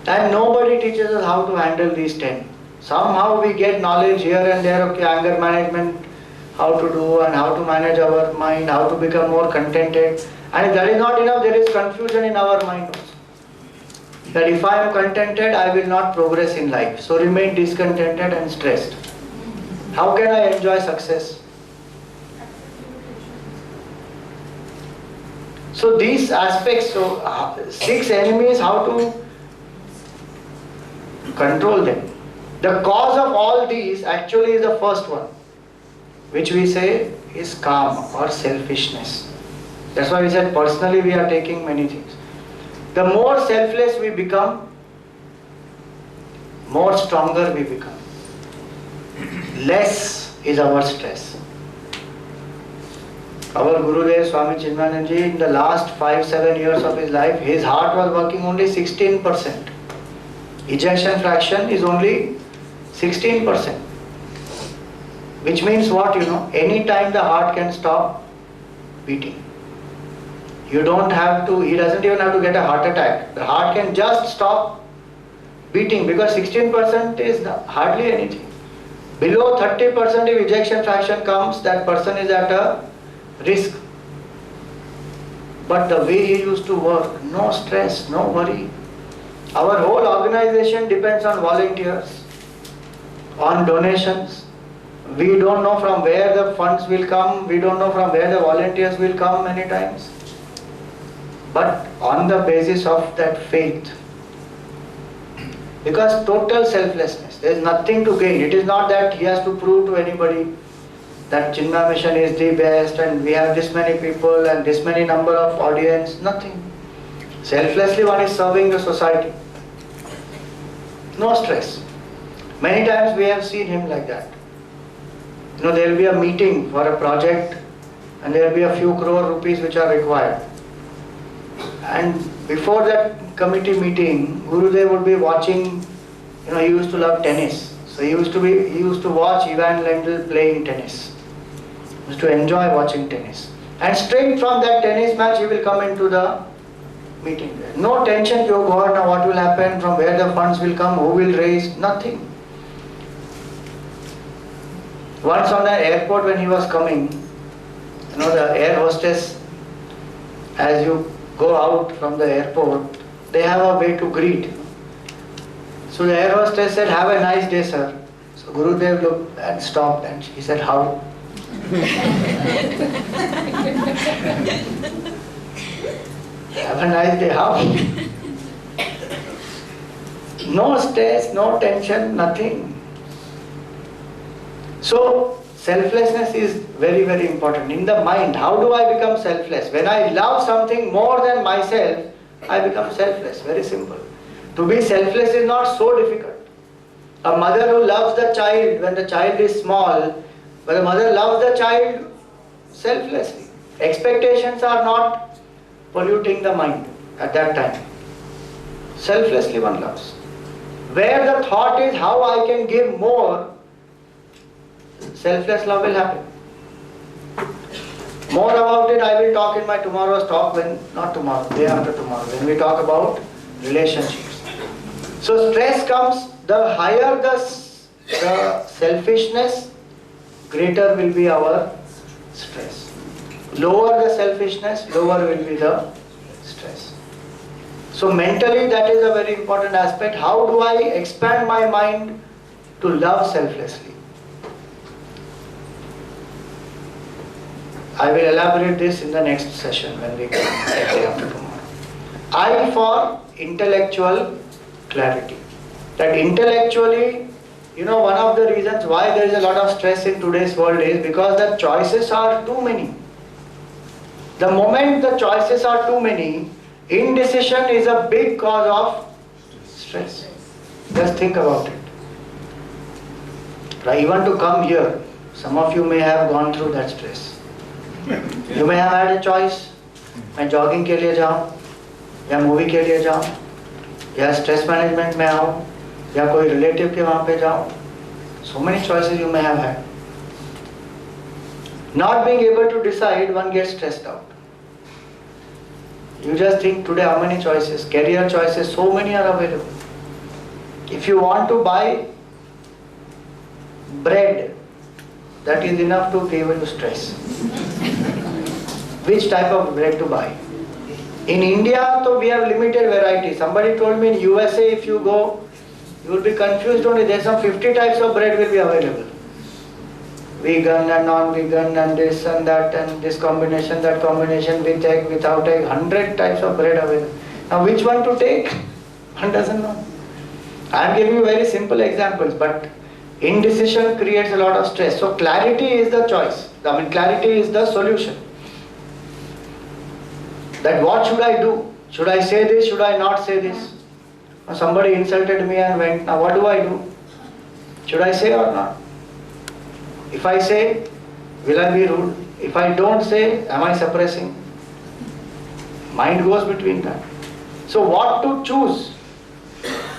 And nobody teaches us how to handle these 10. Somehow we get knowledge here and there, okay, anger management, how to do and how to manage our mind, how to become more contented. And if that is not enough, there is confusion in our mind also. That if I am contented, I will not progress in life. So remain discontented and stressed. How can I enjoy success? So these aspects, 6 enemies, how to control them. The cause of all these actually is the first one, which we say is kama or selfishness. That's why we said personally we are taking many things. The more selfless we become, more stronger we become. Less is our stress. Our Gurudev Swami Chinmayanand Ji, in the last 5-7 years of his life, his heart was working only 16%. Ejection fraction is only 16%. Which means what, any time the heart can stop beating. You don't have to, he doesn't even have to get a heart attack. The heart can just stop beating because 16% is hardly anything. Below 30% if ejection fraction comes, that person is at a risk. But the way he used to work, no stress, no worry. Our whole organization depends on volunteers, on donations. We don't know from where the funds will come, we don't know from where the volunteers will come many times. But on the basis of that faith, because total selflessness, there is nothing to gain. It is not that he has to prove to anybody that Chinmaya Mission is the best and we have this many people and this many number of audience, nothing. Selflessly one is serving the society. No stress. Many times we have seen him like that. There will be a meeting for a project and there will be a few crore rupees which are required. And before that committee meeting, Gurudev would be watching, he used to love tennis. So he used to watch Ivan Lendl playing tennis. He used to enjoy watching tennis. And straight from that tennis match he will come into the meeting. No tension, oh God, now what will happen, from where the funds will come, who will raise, nothing. Once on the airport when he was coming, the air hostess, as you go out from the airport, they have a way to greet. So the air hostess said, "Have a nice day, sir." So Gurudev looked and stopped and he said, "How?" Have a nice day, how? No stress, no tension, nothing. So, selflessness is very, very important. In the mind, how do I become selfless? When I love something more than myself, I become selfless. Very simple. To be selfless is not so difficult. A mother who loves the child when the child is small, but the mother loves the child selflessly. Expectations are not polluting the mind at that time. Selflessly one loves. Where the thought is how I can give more, selfless love will happen. More about it I will talk in my tomorrow's talk, not tomorrow, day after tomorrow, when we talk about relationships. So stress comes, the higher the selfishness, greater will be our stress. Lower the selfishness, lower will be the stress. So mentally that is a very important aspect. How do I expand my mind to love selflessly? I will elaborate this in the next session when we come day after tomorrow. I for intellectual clarity. That intellectually, one of the reasons why there is a lot of stress in today's world is because the choices are too many. The moment the choices are too many, indecision is a big cause of stress. Just think about it. Right? Even to come here, some of you may have gone through that stress. You may have had a choice. मैं jogging के लिए जाऊँ, या movie के लिए जाऊँ, या stress management में आऊँ, या कोई relative के वहाँ पे जाऊँ. So many choices you may have had. Not being able to decide, one gets stressed out. You just think today how many choices, career choices, so many are available. If you want to buy bread, that is enough to give you stress. Which type of bread to buy? In India, so we have limited variety. Somebody told me in USA, if you go, you will be confused only. There are some 50 types of bread will be available. Vegan and non-vegan and this and that and this combination, that combination, with egg, without egg, 100 types of bread available. Now which one to take? One doesn't know. I am giving you very simple examples, but indecision creates a lot of stress. So clarity is the choice. Clarity is the solution. That what should I do? Should I say this? Should I not say this? Somebody insulted me and went. Now what do I do? Should I say or not? If I say, will I be rude? If I don't say, am I suppressing? Mind goes between that. So what to choose?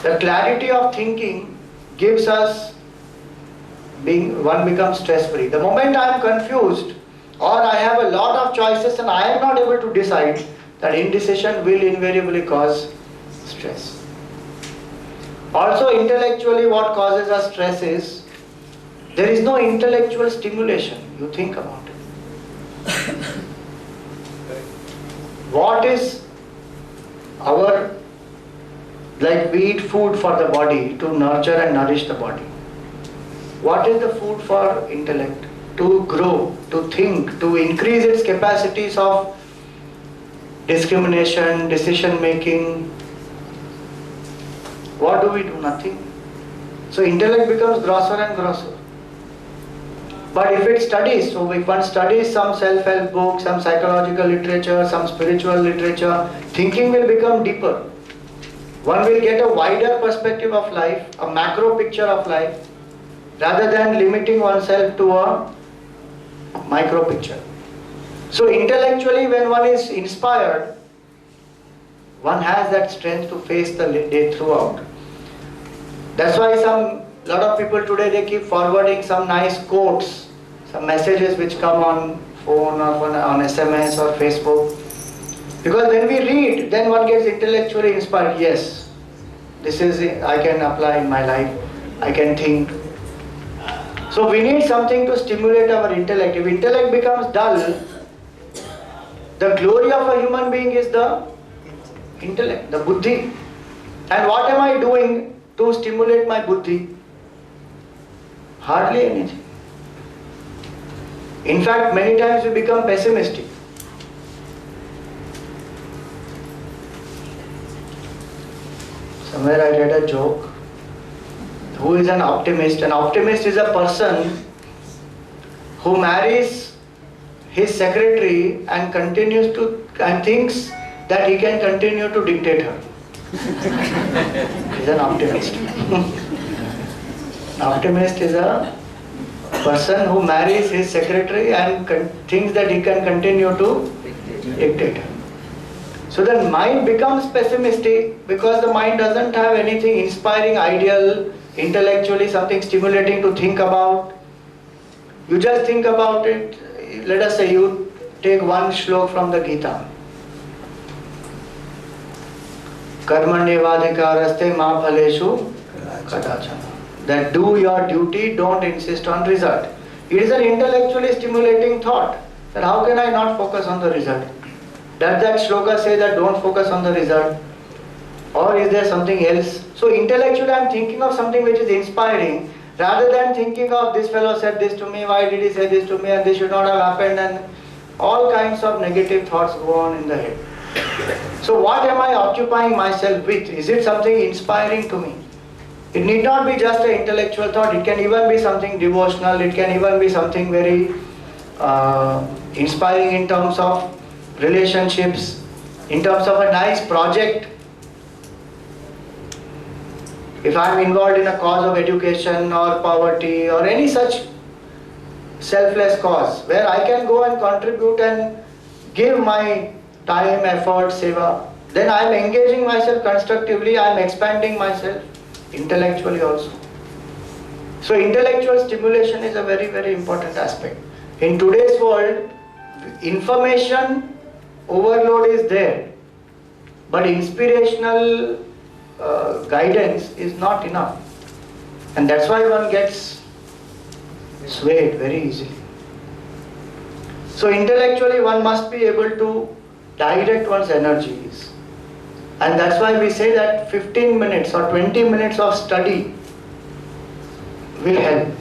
The clarity of thinking gives us one becomes stress free. The moment I am confused or I have a lot of choices and I am not able to decide, that indecision will invariably cause stress. Also intellectually what causes us stress is there is no intellectual stimulation. You think about it. What is our, like we eat food for the body to nurture and nourish the body. What is the food for intellect? To grow, to think, to increase its capacities of discrimination, decision making. What do we do? Nothing. So intellect becomes grosser and grosser. But if it studies, so if one studies some self-help books, some psychological literature, some spiritual literature, thinking will become deeper. One will get a wider perspective of life, a macro picture of life, rather than limiting oneself to a micro picture. So intellectually, when one is inspired, one has that strength to face the day throughout. That's why lot of people today, they keep forwarding some nice quotes, some messages which come on phone or on SMS or Facebook. Because when we read, then one gets intellectually inspired. Yes, this is it, I can apply in my life, I can think. So we need something to stimulate our intellect. If intellect becomes dull, the glory of a human being is the intellect, the buddhi. And what am I doing to stimulate my buddhi? Hardly anything. In fact, many times we become pessimistic. Somewhere I read a joke. Who is an optimist? An optimist is a person who marries his secretary and thinks that he can continue to dictate her. He's an optimist. An optimist is a person who marries his secretary and thinks that he can continue to dictate her. So the mind becomes pessimistic because the mind doesn't have anything inspiring, ideal, intellectually something stimulating to think about. You just think about it. Let us say you take one shlok from the Gita. Karmanyevadhikaraste ma phaleshu kadachana. That do your duty, don't insist on result. It is an intellectually stimulating thought. That how can I not focus on the result? Does that shloka say that don't focus on the result? Or is there something else? So intellectually I am thinking of something which is inspiring, rather than thinking of this fellow said this to me, why did he say this to me, and this should not have happened, and all kinds of negative thoughts go on in the head. So what am I occupying myself with? Is it something inspiring to me? It need not be just an intellectual thought, it can even be something devotional, it can even be something very inspiring in terms of relationships, in terms of a nice project. If I am involved in a cause of education or poverty or any such selfless cause where I can go and contribute and give my time, effort, seva, then I am engaging myself constructively, I am expanding myself intellectually also. So intellectual stimulation is a very, very important aspect. In today's world, information overload is there, but inspirational guidance is not enough, and that's why one gets swayed very easily. So intellectually one must be able to direct one's energies, and that's why we say that 15 minutes or 20 minutes of study will help.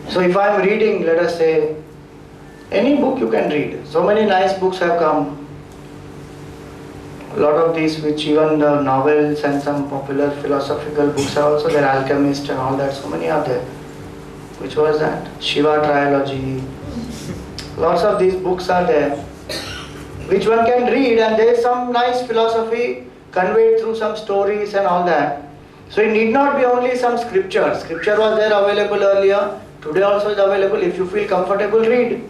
So if I am reading, let us say, any book you can read, so many nice books have come. A lot of these, which even the novels and some popular philosophical books are also there, Alchemist and all that, so many are there. Which was that? Shiva Trilogy. Lots of these books are there, which one can read, and there is some nice philosophy conveyed through some stories and all that. So it need not be only some scripture. Scripture was there available earlier, today also is available. If you feel comfortable, read.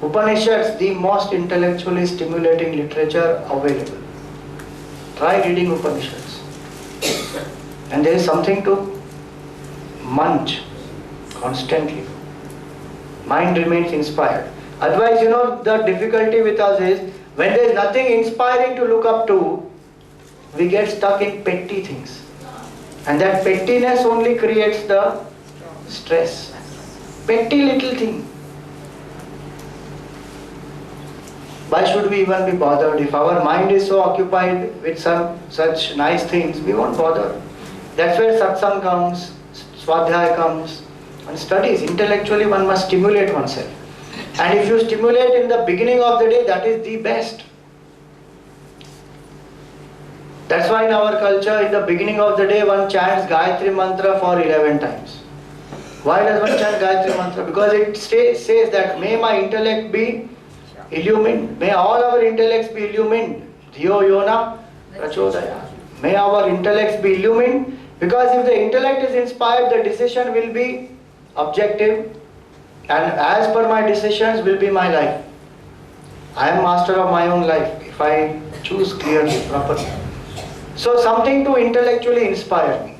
Upanishads, the most intellectually stimulating literature available. Try reading Upanishads. And there is something to munch constantly. Mind remains inspired. Otherwise, the difficulty with us is, when there is nothing inspiring to look up to, we get stuck in petty things. And that pettiness only creates the stress. Petty little thing. Why should we even be bothered? If our mind is so occupied with some such nice things, we won't bother. That's where satsang comes, swadhyaya comes, and studies. Intellectually one must stimulate oneself. And if you stimulate in the beginning of the day, that is the best. That's why in our culture, in the beginning of the day, one chants Gayatri Mantra for 11 times. Why does one chant Gayatri Mantra? Because it says that may my intellect be illumined. May all our intellects be illumined. Dhiyo yona prachodaya. May our intellects be illumined, because if the intellect is inspired, the decision will be objective, and as per my decisions will be my life. I am master of my own life if I choose clearly, properly. So something to intellectually inspire me,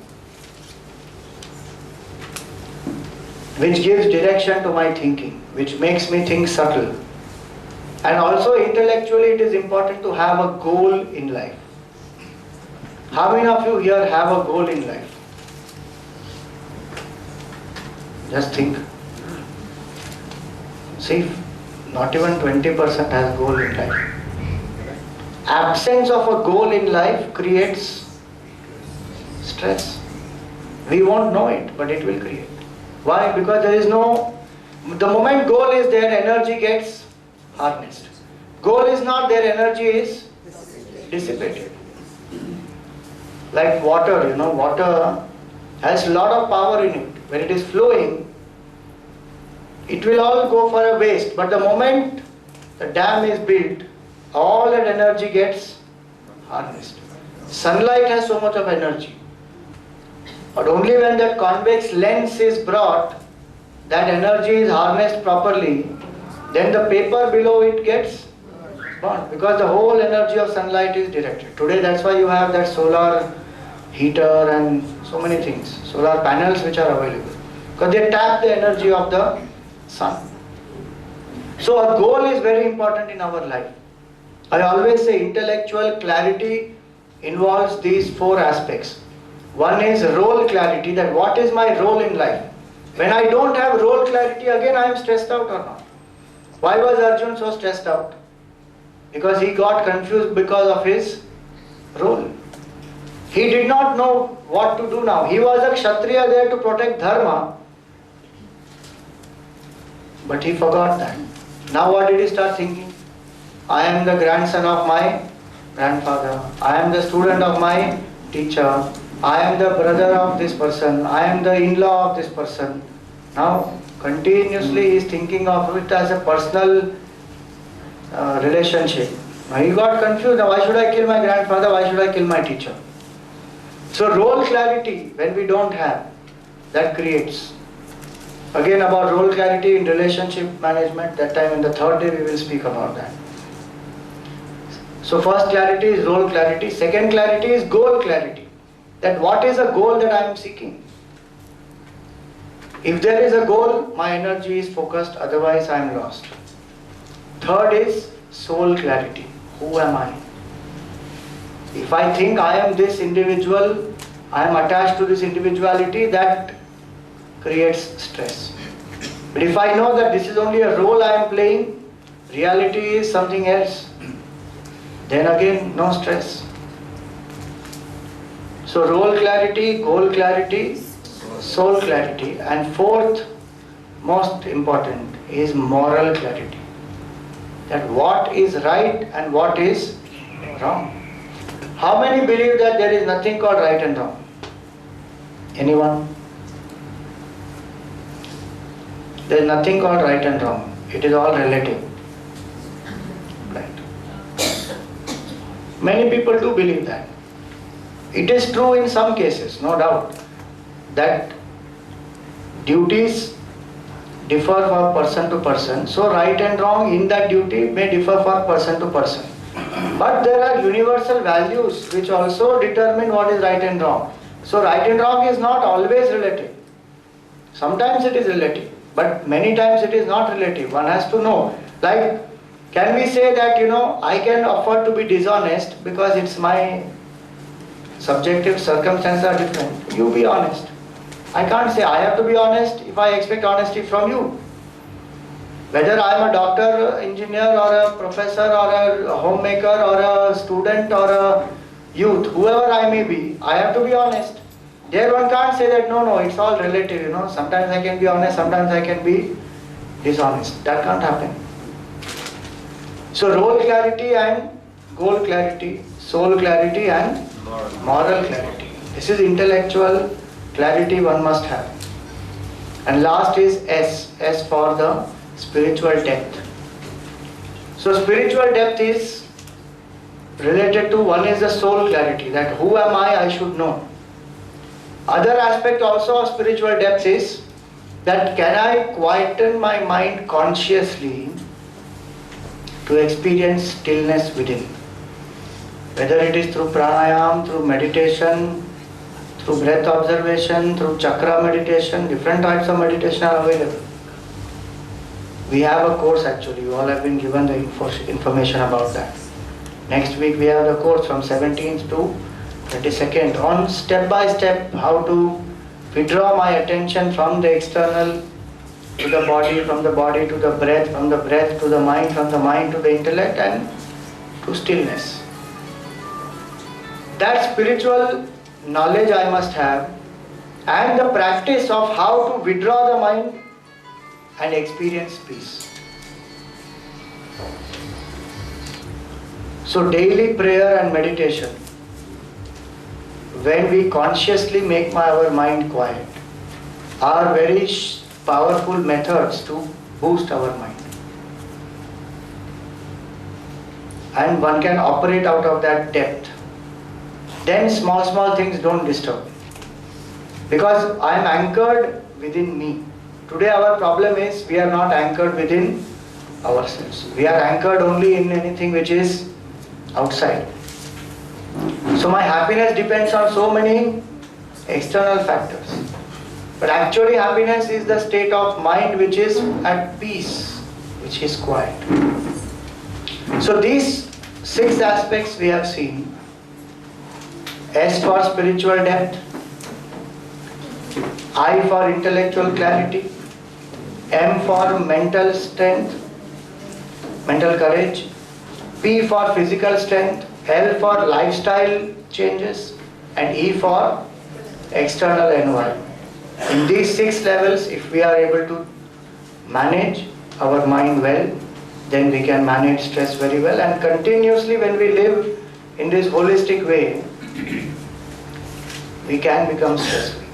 which gives direction to my thinking, which makes me think subtle. And also intellectually it is important to have a goal in life. How many of you here have a goal in life? Just think. See, not even 20% has goal in life. Absence of a goal in life creates stress. We won't know it, but it will create. Why? Because there is no, the moment goal is there, energy gets harnessed. Goal is not there, energy is dissipated. Like water, water has a lot of power in it. When it is flowing, it will all go for a waste. But the moment the dam is built, all that energy gets harnessed. Sunlight has so much of energy. But only when that convex lens is brought, that energy is harnessed properly, then the paper below it gets burned, because the whole energy of sunlight is directed. Today that's why you have that solar heater and so many things, solar panels which are available, because they tap the energy of the sun. So a goal is very important in our life. I always say intellectual clarity involves these four aspects. One is role clarity, that what is my role in life. When I don't have role clarity, again I am stressed out or not. Why was Arjun so stressed out? Because he got confused because of his role. He did not know what to do now. He was a Kshatriya there to protect Dharma, but he forgot that. Now what did he start thinking? I am the grandson of my grandfather. I am the student of my teacher. I am the brother of this person. I am the in-law of this person. Now continuously he is thinking of it as a personal relationship. Now he got confused. Now, why should I kill my grandfather? Why should I kill my teacher? So role clarity, when we don't have, that creates. Again about role clarity in relationship management, that time in the third day we will speak about that. So first clarity is role clarity. Second clarity is goal clarity. That what is a goal that I am seeking? If there is a goal, my energy is focused, otherwise I am lost. Third is soul clarity. Who am I? If I think I am this individual, I am attached to this individuality, that creates stress. But if I know that this is only a role I am playing, reality is something else, then again no stress. So role clarity, goal clarity, soul clarity, and fourth most important is moral clarity. That what is right and what is wrong. How many believe that there is nothing called right and wrong? Anyone? There is nothing called right and wrong. It is all relative. Right. Many people do believe that. It is true in some cases, no doubt, that duties differ from person to person. So right and wrong in that duty may differ from person to person. But there are universal values which also determine what is right and wrong. So right and wrong is not always relative. Sometimes it is relative, but many times it is not relative. One has to know. Like, can we say that, I can afford to be dishonest because it's my subjective circumstances are different. You be honest. I can't say I have to be honest if I expect honesty from you. Whether I am a doctor, engineer, or a professor, or a homemaker, or a student, or a youth, whoever I may be, I have to be honest. There one can't say that no, it's all relative, Sometimes I can be honest, sometimes I can be dishonest. That can't happen. So role clarity and goal clarity, soul clarity and moral clarity. This is intellectual clarity one must have. And last is S for the spiritual depth. So spiritual depth is related to, one is the soul clarity, that who am I should know. Other aspect also of spiritual depth is that can I quieten my mind consciously to experience stillness within. Whether it is through pranayam, through meditation, through breath observation, through chakra meditation, different types of meditation are available. We have a course actually, you all have been given the information about that. Next week we have the course from 17th to 22nd on step by step how to withdraw my attention from the external to the body, from the body to the breath, from the breath to the mind, from the mind to the intellect and to stillness. That spiritual knowledge I must have and the practice of how to withdraw the mind and experience peace. So daily prayer and meditation, when we consciously make our mind quiet, are very powerful methods to boost our mind. And one can operate out of that depth. Then small things don't disturb. Because I am anchored within me. Today our problem is we are not anchored within ourselves. We are anchored only in anything which is outside. So my happiness depends on so many external factors. But actually happiness is the state of mind which is at peace, which is quiet. So these 6 aspects we have seen. S for spiritual depth, I for intellectual clarity, M for mental strength, mental courage, P for physical strength, L for lifestyle changes, and E for external environment. In these 6 levels, if we are able to manage our mind well, then we can manage stress very well, and continuously when we live in this holistic way, we can become stress-free.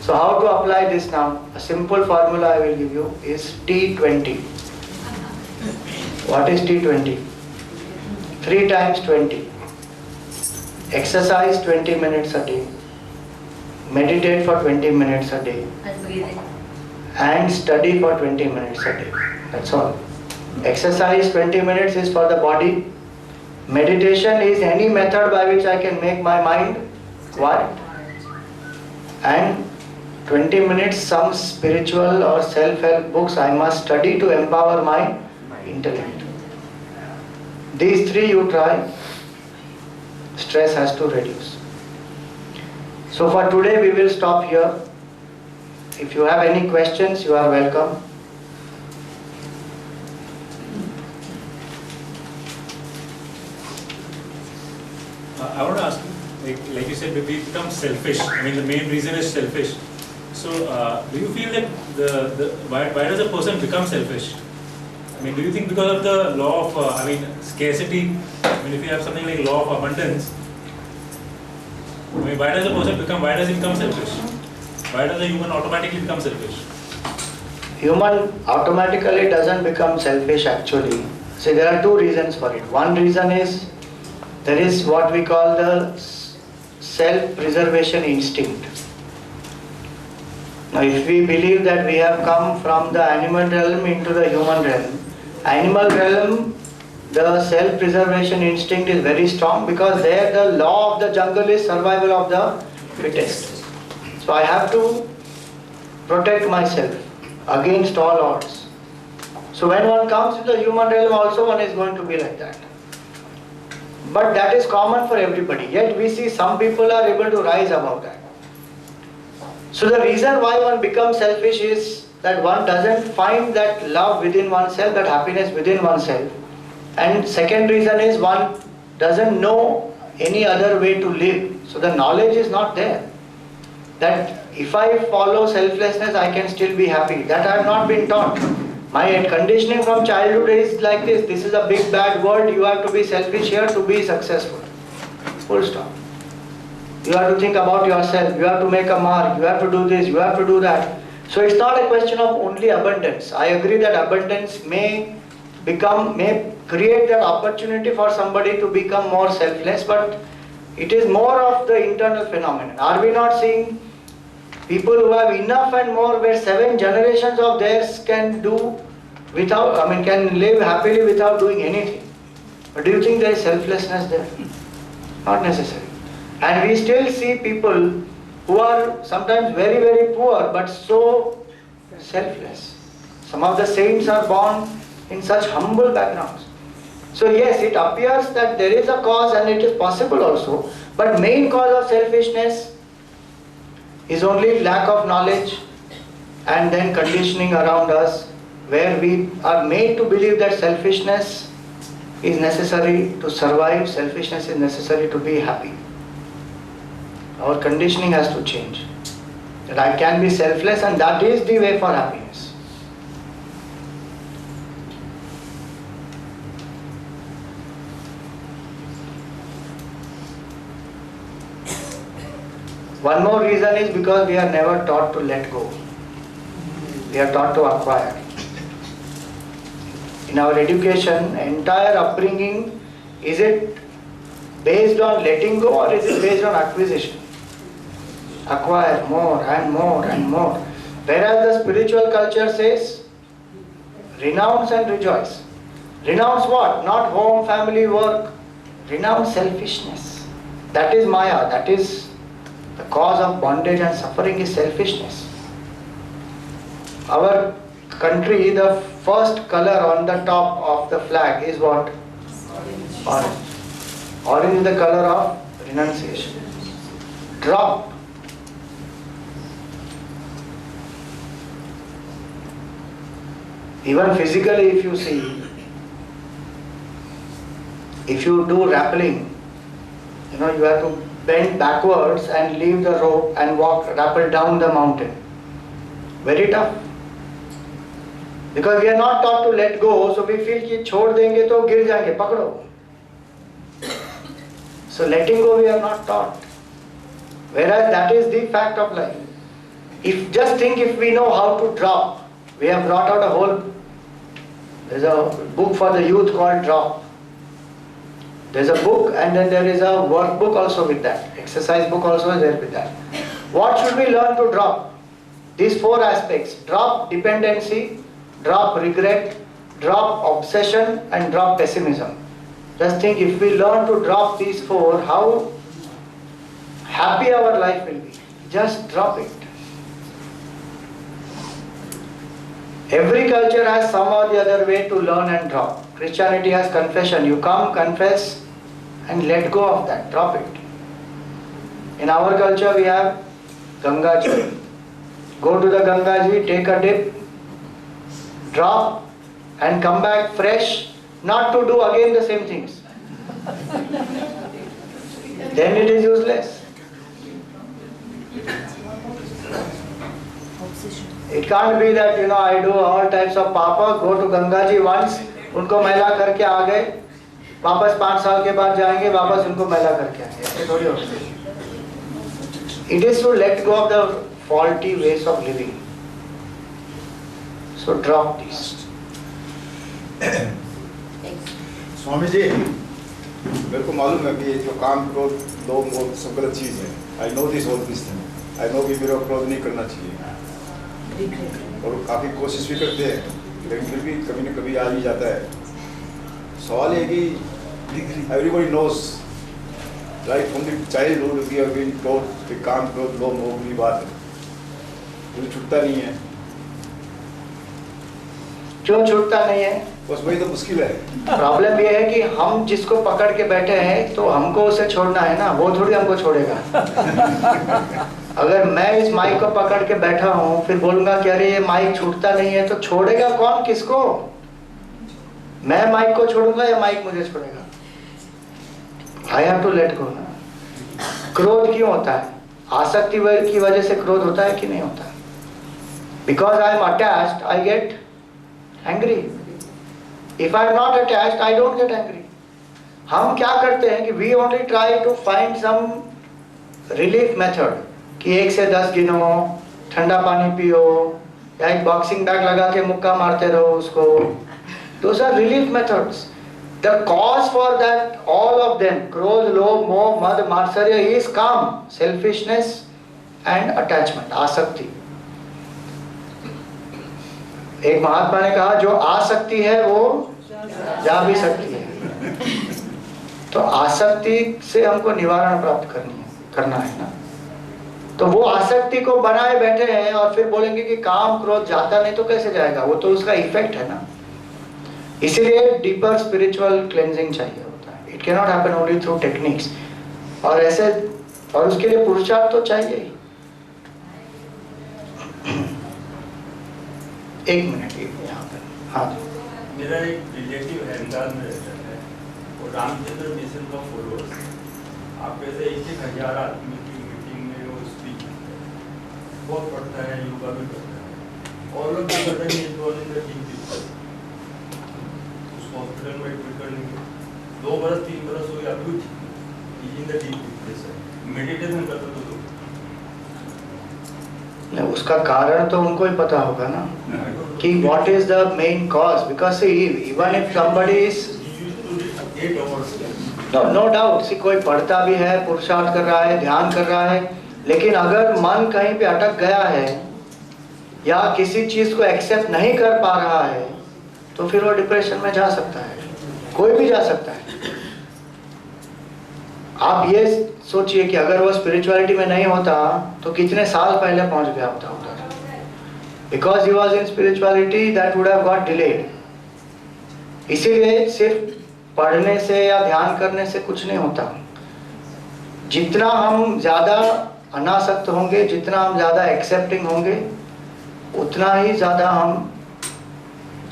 So how to apply this now? A simple formula I will give you is T20. What is T20? 3 times 20. Exercise 20 minutes a day. Meditate for 20 minutes a day. And breathing. And study for 20 minutes a day. That's all. Exercise 20 minutes is for the body. Meditation is any method by which I can make my mind quiet. And 20 minutes some spiritual or self-help books I must study to empower my intellect. These 3 you try, stress has to reduce. So for today we will stop here. If you have any questions, you are welcome. I want to ask you, like you said, we become selfish. I mean, the main reason is selfish. So, do you feel that why does a person become selfish? I mean, do you think because of the law of, scarcity? I mean, if you have something like law of abundance, I mean, why does he become selfish? Why does a human automatically become selfish? Human automatically doesn't become selfish actually. See, there are 2 reasons for it. One reason is there is what we call the self-preservation instinct. Now, if we believe that we have come from the animal realm into the human realm, the self-preservation instinct is very strong because there the law of the jungle is survival of the fittest. So I have to protect myself against all odds. So when one comes to the human realm also one is going to be like that. But that is common for everybody. Yet we see some people are able to rise above that. So the reason why one becomes selfish is that one doesn't find that love within oneself, that happiness within oneself. And second reason is one doesn't know any other way to live. So the knowledge is not there. that if I follow selflessness, I can still be happy. That I have not been taught. My conditioning from childhood is like this. This is a big bad world. You have to be selfish here to be successful. Full stop. You have to think about yourself. You have to make a mark. You have to do this. You have to do that. So it's not a question of only abundance. I agree that abundance may create that opportunity for somebody to become more selfless, but it is more of the internal phenomenon. Are we not seeing people who have enough and more, where 7 generations of theirs can do without, can live happily without doing anything? But do you think there is selflessness there? Not necessary. And we still see people who are sometimes very, very poor but so selfless. Some of the saints are born in such humble backgrounds. So yes, it appears that there is a cause and it is possible also, but main cause of selfishness is only lack of knowledge and then conditioning around us, where we are made to believe that selfishness is necessary to survive, selfishness is necessary to be happy. Our conditioning has to change. That I can be selfless and that is the way for happiness. One more reason is because we are never taught to let go. We are taught to acquire. In our education, entire upbringing, is it based on letting go or is it based on acquisition? Acquire more and more and more. Whereas the spiritual culture says, renounce and rejoice. Renounce what? Not home, family, work. Renounce selfishness. That is Maya. That is the cause of bondage and suffering, is selfishness. Our country, the first color on the top of the flag is what? Orange. Orange is the color of renunciation. Drop. Even physically, if you see, if you do rappelling, you have to bend backwards and leave the rope and rappel down the mountain. Very tough. Because we are not taught to let go, so we feel कि छोड़ देंगे तो गिर जाएंगे, पकड़ो. So letting go we are not taught. Whereas that is the fact of life. If we know how to drop, we have brought out there's a book for the youth called Drop. There's a book and then there is a workbook also with that. Exercise book also is there with that. What should we learn to drop? These 4 aspects. Drop dependency, drop regret, drop obsession and drop pessimism. Just think, if we learn to drop these 4, how happy our life will be. Just drop it. Every culture has some or the other way to learn and drop. Christianity has confession. You come, confess and let go of that. Drop it. In our culture we have Ganga Ji. Go to the Ganga Ji, take a dip, drop and come back fresh, not to do again the same things. Then it is useless. It can't be that I do all types of papa, go to Ganga Ji once, उनको मैला करके आ गए, वापस 5 साल के बाद जाएंगे, वापस उनको मैला करके आएंगे. ऐसे थोड़ी होता है. It is to let go of the faulty ways of living. So drop these. Swami ji, मेरे को मालूम है कि जो काम क्रोध लोभ मोह सब गलत चीज है. I know this all this thing. I know कि मेरे को क्रोध नहीं करना चाहिए. और काफी कोशिश भी करते हैं, लेकिन फिर भी कभी न कभी आ ही जाता है. सवाल है कि everybody knows, right from the childhood we have been taught कि काम क्रोध लोभ मोह की बात है, मुझे छूटता नहीं है. क्यों छूटता नहीं है? बस वही तो मुश्किल है. प्रॉब्लम ये है कि हम जिसको पकड़ के बैठे हैं तो हमको उसे छोड़ना है ना, वो थोड़ी हमको छोड़ेगा. अगर मैं इस माइक को पकड़ के बैठा हूँ फिर बोलूंगा कि अरे ये माइक छूटता नहीं है, तो छोड़ेगा कौन किसको? मैं माइक को छोड़ूंगा या माइक मुझे छोड़ेगा? I have to let go. क्रोध क्यों होता है? आसक्ति की वजह से क्रोध होता है कि नहीं होता है? Because I am attached, I get angry. If I am not attached, I don't get angry. हम क्या करते हैं कि we only try to find some relief method कि 1 से 10 गिनो, ठंडा पानी पियो, या एक बॉक्सिंग बैग लगा के मुक्का मारते रहो उसको. Those are relief methods. The cause for that, all of them, क्रोध, लोभ, मोह, मद, मात्सर्य, is काम, selfishness and attachment, आसक्ति. एक महात्मा ने कहा जो आसक्ति है वो जा भी सकती है. तो आसक्ति से हमको निवारण प्राप्त करना है ना. तो वो आसक्ति को बनाए बैठे हैं और फिर बोलेंगे कि काम क्रोध जाता नहीं, तो कैसे जाएगा? वो तो उसका इफेक्ट है ना. इसीलिए डीपर स्पिरिचुअल क्लेंजिंग चाहिए होता है. It can not happen only through techniques. और ऐसे, और उसके लिए पुरुषार्थ तो चाहिए ही. एक मिनट यहाँ पर. हाँ, मेरा एक रिलेटिव अहमदाबाद में रहता है, वो रामचंद्र मिशन का फॉलोअर. आप ऐसे 1,000 आदमी की मीटिंग में वो स्पीच बहुत पढ़ता है, योगा भी करता है. All of the sudden he is gone in the deep depression. उसको हॉस्पिटल में एडमिट करने के 2 बरस 3 बरस हो गया, अभी in the deep depression. Meditation करता तो उसका कारण तो उनको ही पता होगा ना कि what is the main cause. Because see, even if somebody is, no doubt, see, कोई पढ़ता भी है, पुरुषार्थ कर रहा है, ध्यान कर रहा है, लेकिन अगर मन कहीं पे अटक गया है या किसी चीज को एक्सेप्ट नहीं कर पा रहा है, तो फिर वो डिप्रेशन में जा सकता है. कोई भी जा सकता है. आप ये सोचिए कि अगर वो स्पिरिचुअलिटी में नहीं होता तो कितने साल पहले पहुंच गया होता उधर. Because he was in spirituality, that would have got delayed. इसीलिए सिर्फ पढ़ने से या ध्यान करने से कुछ नहीं होता. जितना हम ज्यादा अनासक्त होंगे, जितना हम ज्यादा एक्सेप्टिंग होंगे, उतना ही ज्यादा हम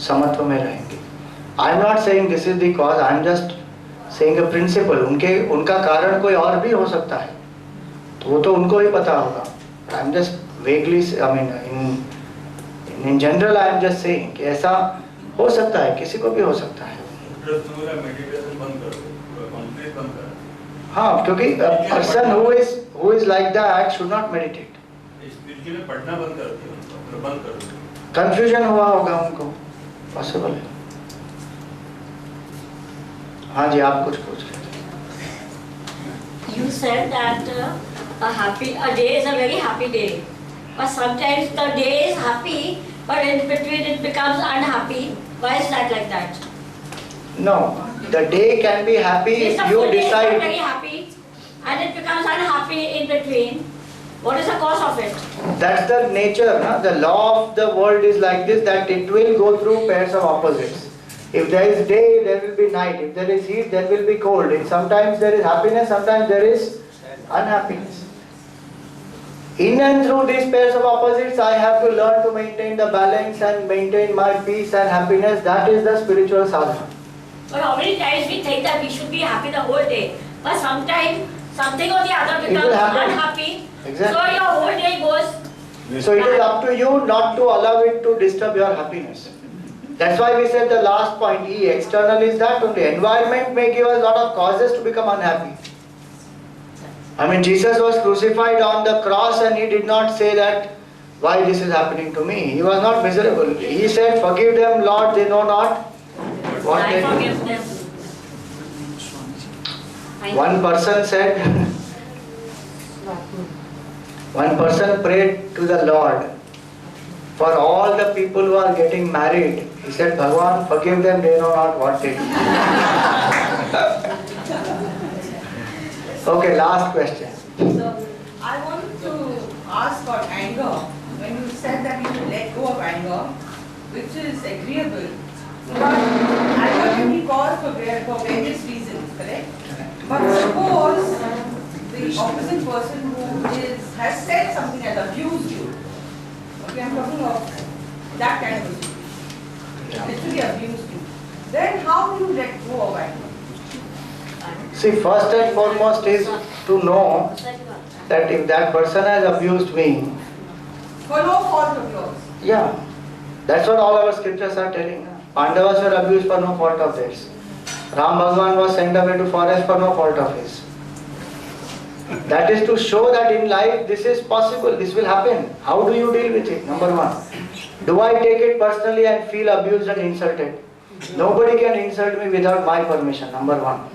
समत्व में रहेंगे. I am not saying this is the cause, I am just saying a principle. उनका कारण कोई और भी हो सकता है, तो वो तो उनको ही पता होगा. आई am just vaguely, I mean in general I am just saying कि ऐसा हो सकता है, किसी को भी हो सकता है. मेडिटेशन बंद कर दो, कंप्लीट बंद कर. हाँ, क्योंकि person who is like that should not meditate. Spiritually पढ़ना बंद कर दिया, बंद कर दो. कंफ्यूजन हुआ होगा उनको, पॉसिबल है. हाँ जी, आप कुछ पूछ रहे थे. You said that a day is a very happy day, but sometimes the day is happy, but in between it becomes unhappy. Why is that like that? No, the day can be happy It's if a you full day is not decide. very happy, and it becomes unhappy in between. What is the cause of it? That's the nature, na? The law of the world is like this, that it will go through pairs of opposites. If there is day, there will be night. If there is heat, there will be cold. And sometimes there is happiness, sometimes there is unhappiness. In and through these pairs of opposites, I have to learn to maintain the balance and maintain my peace and happiness. That is the spiritual sadhana. But how many times we think that we should be happy the whole day, but sometimes something or the other It will becomes happen. unhappy. Exactly. So your whole day goes. So it is up to you not to allow it to disturb your happiness. That's why we said the last point, E, external is that only. Environment may give us a lot of causes to become unhappy. I mean, Jesus was crucified on the cross and he did not say that, why this is happening to me. He was not miserable. He said, forgive them, Lord, they know not what I they do. forgive them. One person said, one person prayed to the Lord for all the people who are getting married. He said, Bhagavan, forgive them, they know not what they do. Okay, last question. So, I want to ask about anger. When you said that you will let go of anger, which is agreeable, but anger can be caused for various reasons, correct? But suppose the opposite person who has said something, has abused you. Okay, I'm talking of that kind of person. Literally abused you. Then how do you let go of anger? See, first and foremost is to know that if that person has abused me, For no fault of yours. yeah, that's what all our scriptures are telling. Pandavas were abused for no fault of theirs. Ram Bhagwan was sent away to forest for no fault of his. That is to show that in life this is possible, this will happen. How do you deal with it? Number one. Do I take it personally and feel abused and insulted? Nobody can insult me without my permission, number one.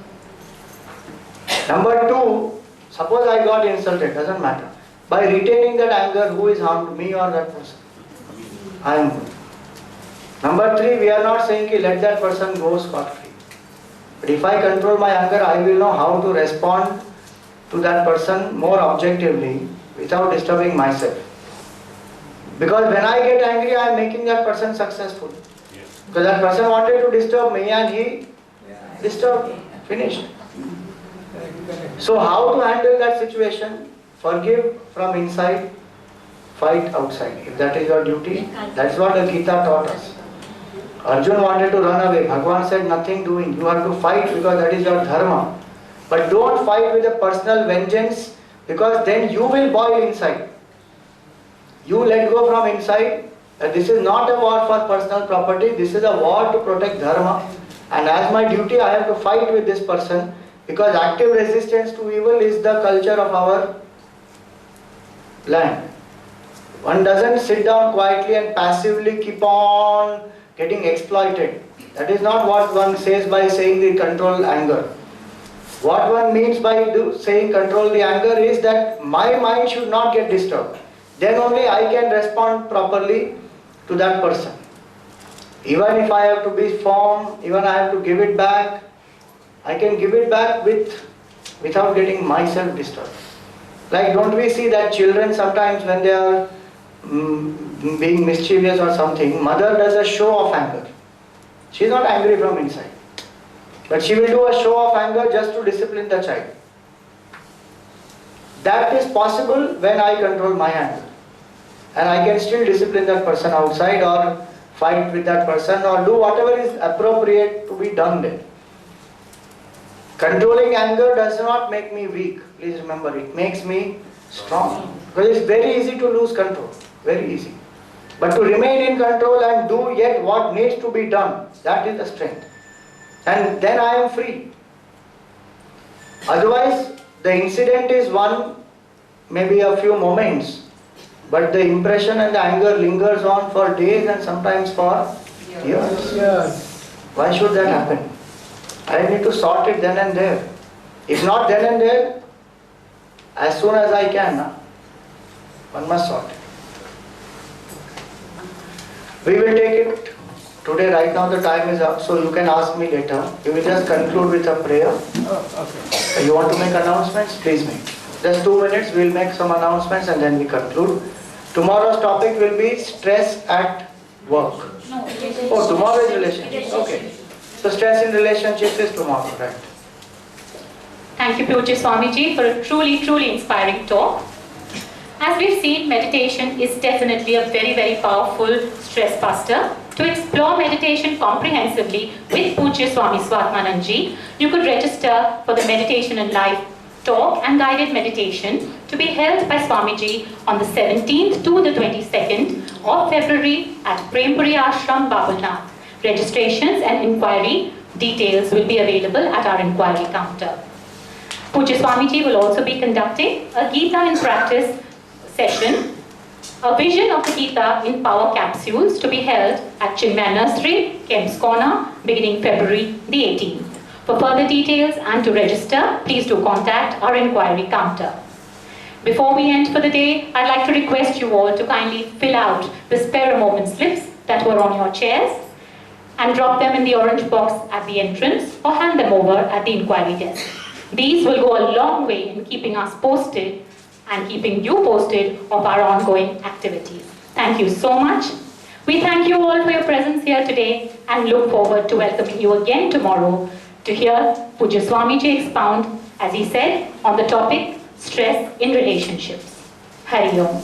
Number two, suppose I got insulted, doesn't matter. By retaining that anger, who is harmed, me or that person? I am good. Number three, we are not saying let that person go scot-free. But if I control my anger, I will know how to respond to that person more objectively without disturbing myself. Because when I get angry, I am making that person successful. Because that person wanted to disturb me and he disturbed me. Finished. So how to handle that situation? Forgive from inside, fight outside. If that is your duty, that's what the Gita taught us. Arjun wanted to run away. Bhagavan said nothing doing. You have to fight because that is your dharma. But don't fight with a personal vengeance because then you will boil inside. You let go from inside. This is not a war for personal property. This is a war to protect dharma. And as my duty, I have to fight with this person because active resistance to evil is the culture of our land. One doesn't sit down quietly and passively keep on getting exploited. That is not what one says by saying the control anger. What one means by saying control the anger is that my mind should not get disturbed. Then only I can respond properly to that person. Even if I have to be firm, even I have to give it back, I can give it back without getting myself disturbed. Like, don't we see that children sometimes when they are being mischievous or something, mother does a show of anger. She is not angry from inside. But she will do a show of anger just to discipline the child. That is possible when I control my anger. And I can still discipline that person outside or fight with that person or do whatever is appropriate to be done there. Controlling anger does not make me weak. Please remember, it makes me strong. Because it's very easy to lose control. Very easy. But to remain in control and do yet what needs to be done, that is the strength. And then I am free. Otherwise, the incident is one, maybe a few moments, but the impression and the anger lingers on for days and sometimes for years. Why should that happen? I need to sort it then and there. If not then and there, as soon as I can, one must sort it. We will take it today. Right now the time is up, so you can ask me later. We will just conclude with a prayer. Okay. You want to make announcements? Please make. Just 2 minutes, we will make some announcements and then we conclude. Tomorrow's topic will be stress at work. No, Oh, tomorrow is relationships. Okay. So stress in relationships is tomorrow, right? Thank you, Pujya Swamiji, for a truly inspiring talk. As we've seen, meditation is definitely a very powerful stress buster. To explore meditation comprehensively with Pujya Swami Swatmananda, you could register for the Meditation and Life talk and guided meditation to be held by Swamiji on the 17th to the 22nd of February at Prempuri Ashram, Babulnath. Registrations and inquiry details will be available at our inquiry counter. Pujya Swamiji will also be conducting a Gita in Practice session, a vision of the Gita in power capsules to be held at Chinmay Nursery, Kemp's Corner, beginning February the 18th. For further details and to register, please do contact our inquiry counter. Before we end for the day, I'd like to request you all to kindly fill out the spare a moment slips that were on your chairs and drop them in the orange box at the entrance or hand them over at the inquiry desk. These will go a long way in keeping us posted and keeping you posted of our ongoing activities. Thank you so much. We thank you all for your presence here today and look forward to welcoming you again tomorrow to hear Pujya Swamiji expound, as he said, on the topic stress in relationships. Hari Om.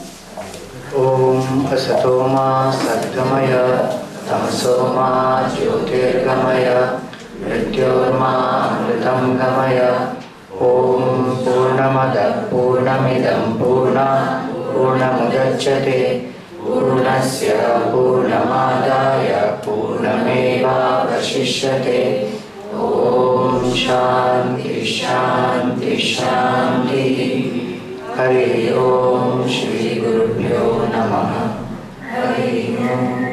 Om Asatoma Satgamaya Tamasoma Jyotirgamaya Mrityorma Amritam Gamaya Om Purnamada Purnamidam Purnamudachyate Purnasya Purnamadaya Purnameva Vashishyate. Om Shanti Shanti Shanti. Hari Om Shri Gurubhyo Namaha. Hari Om.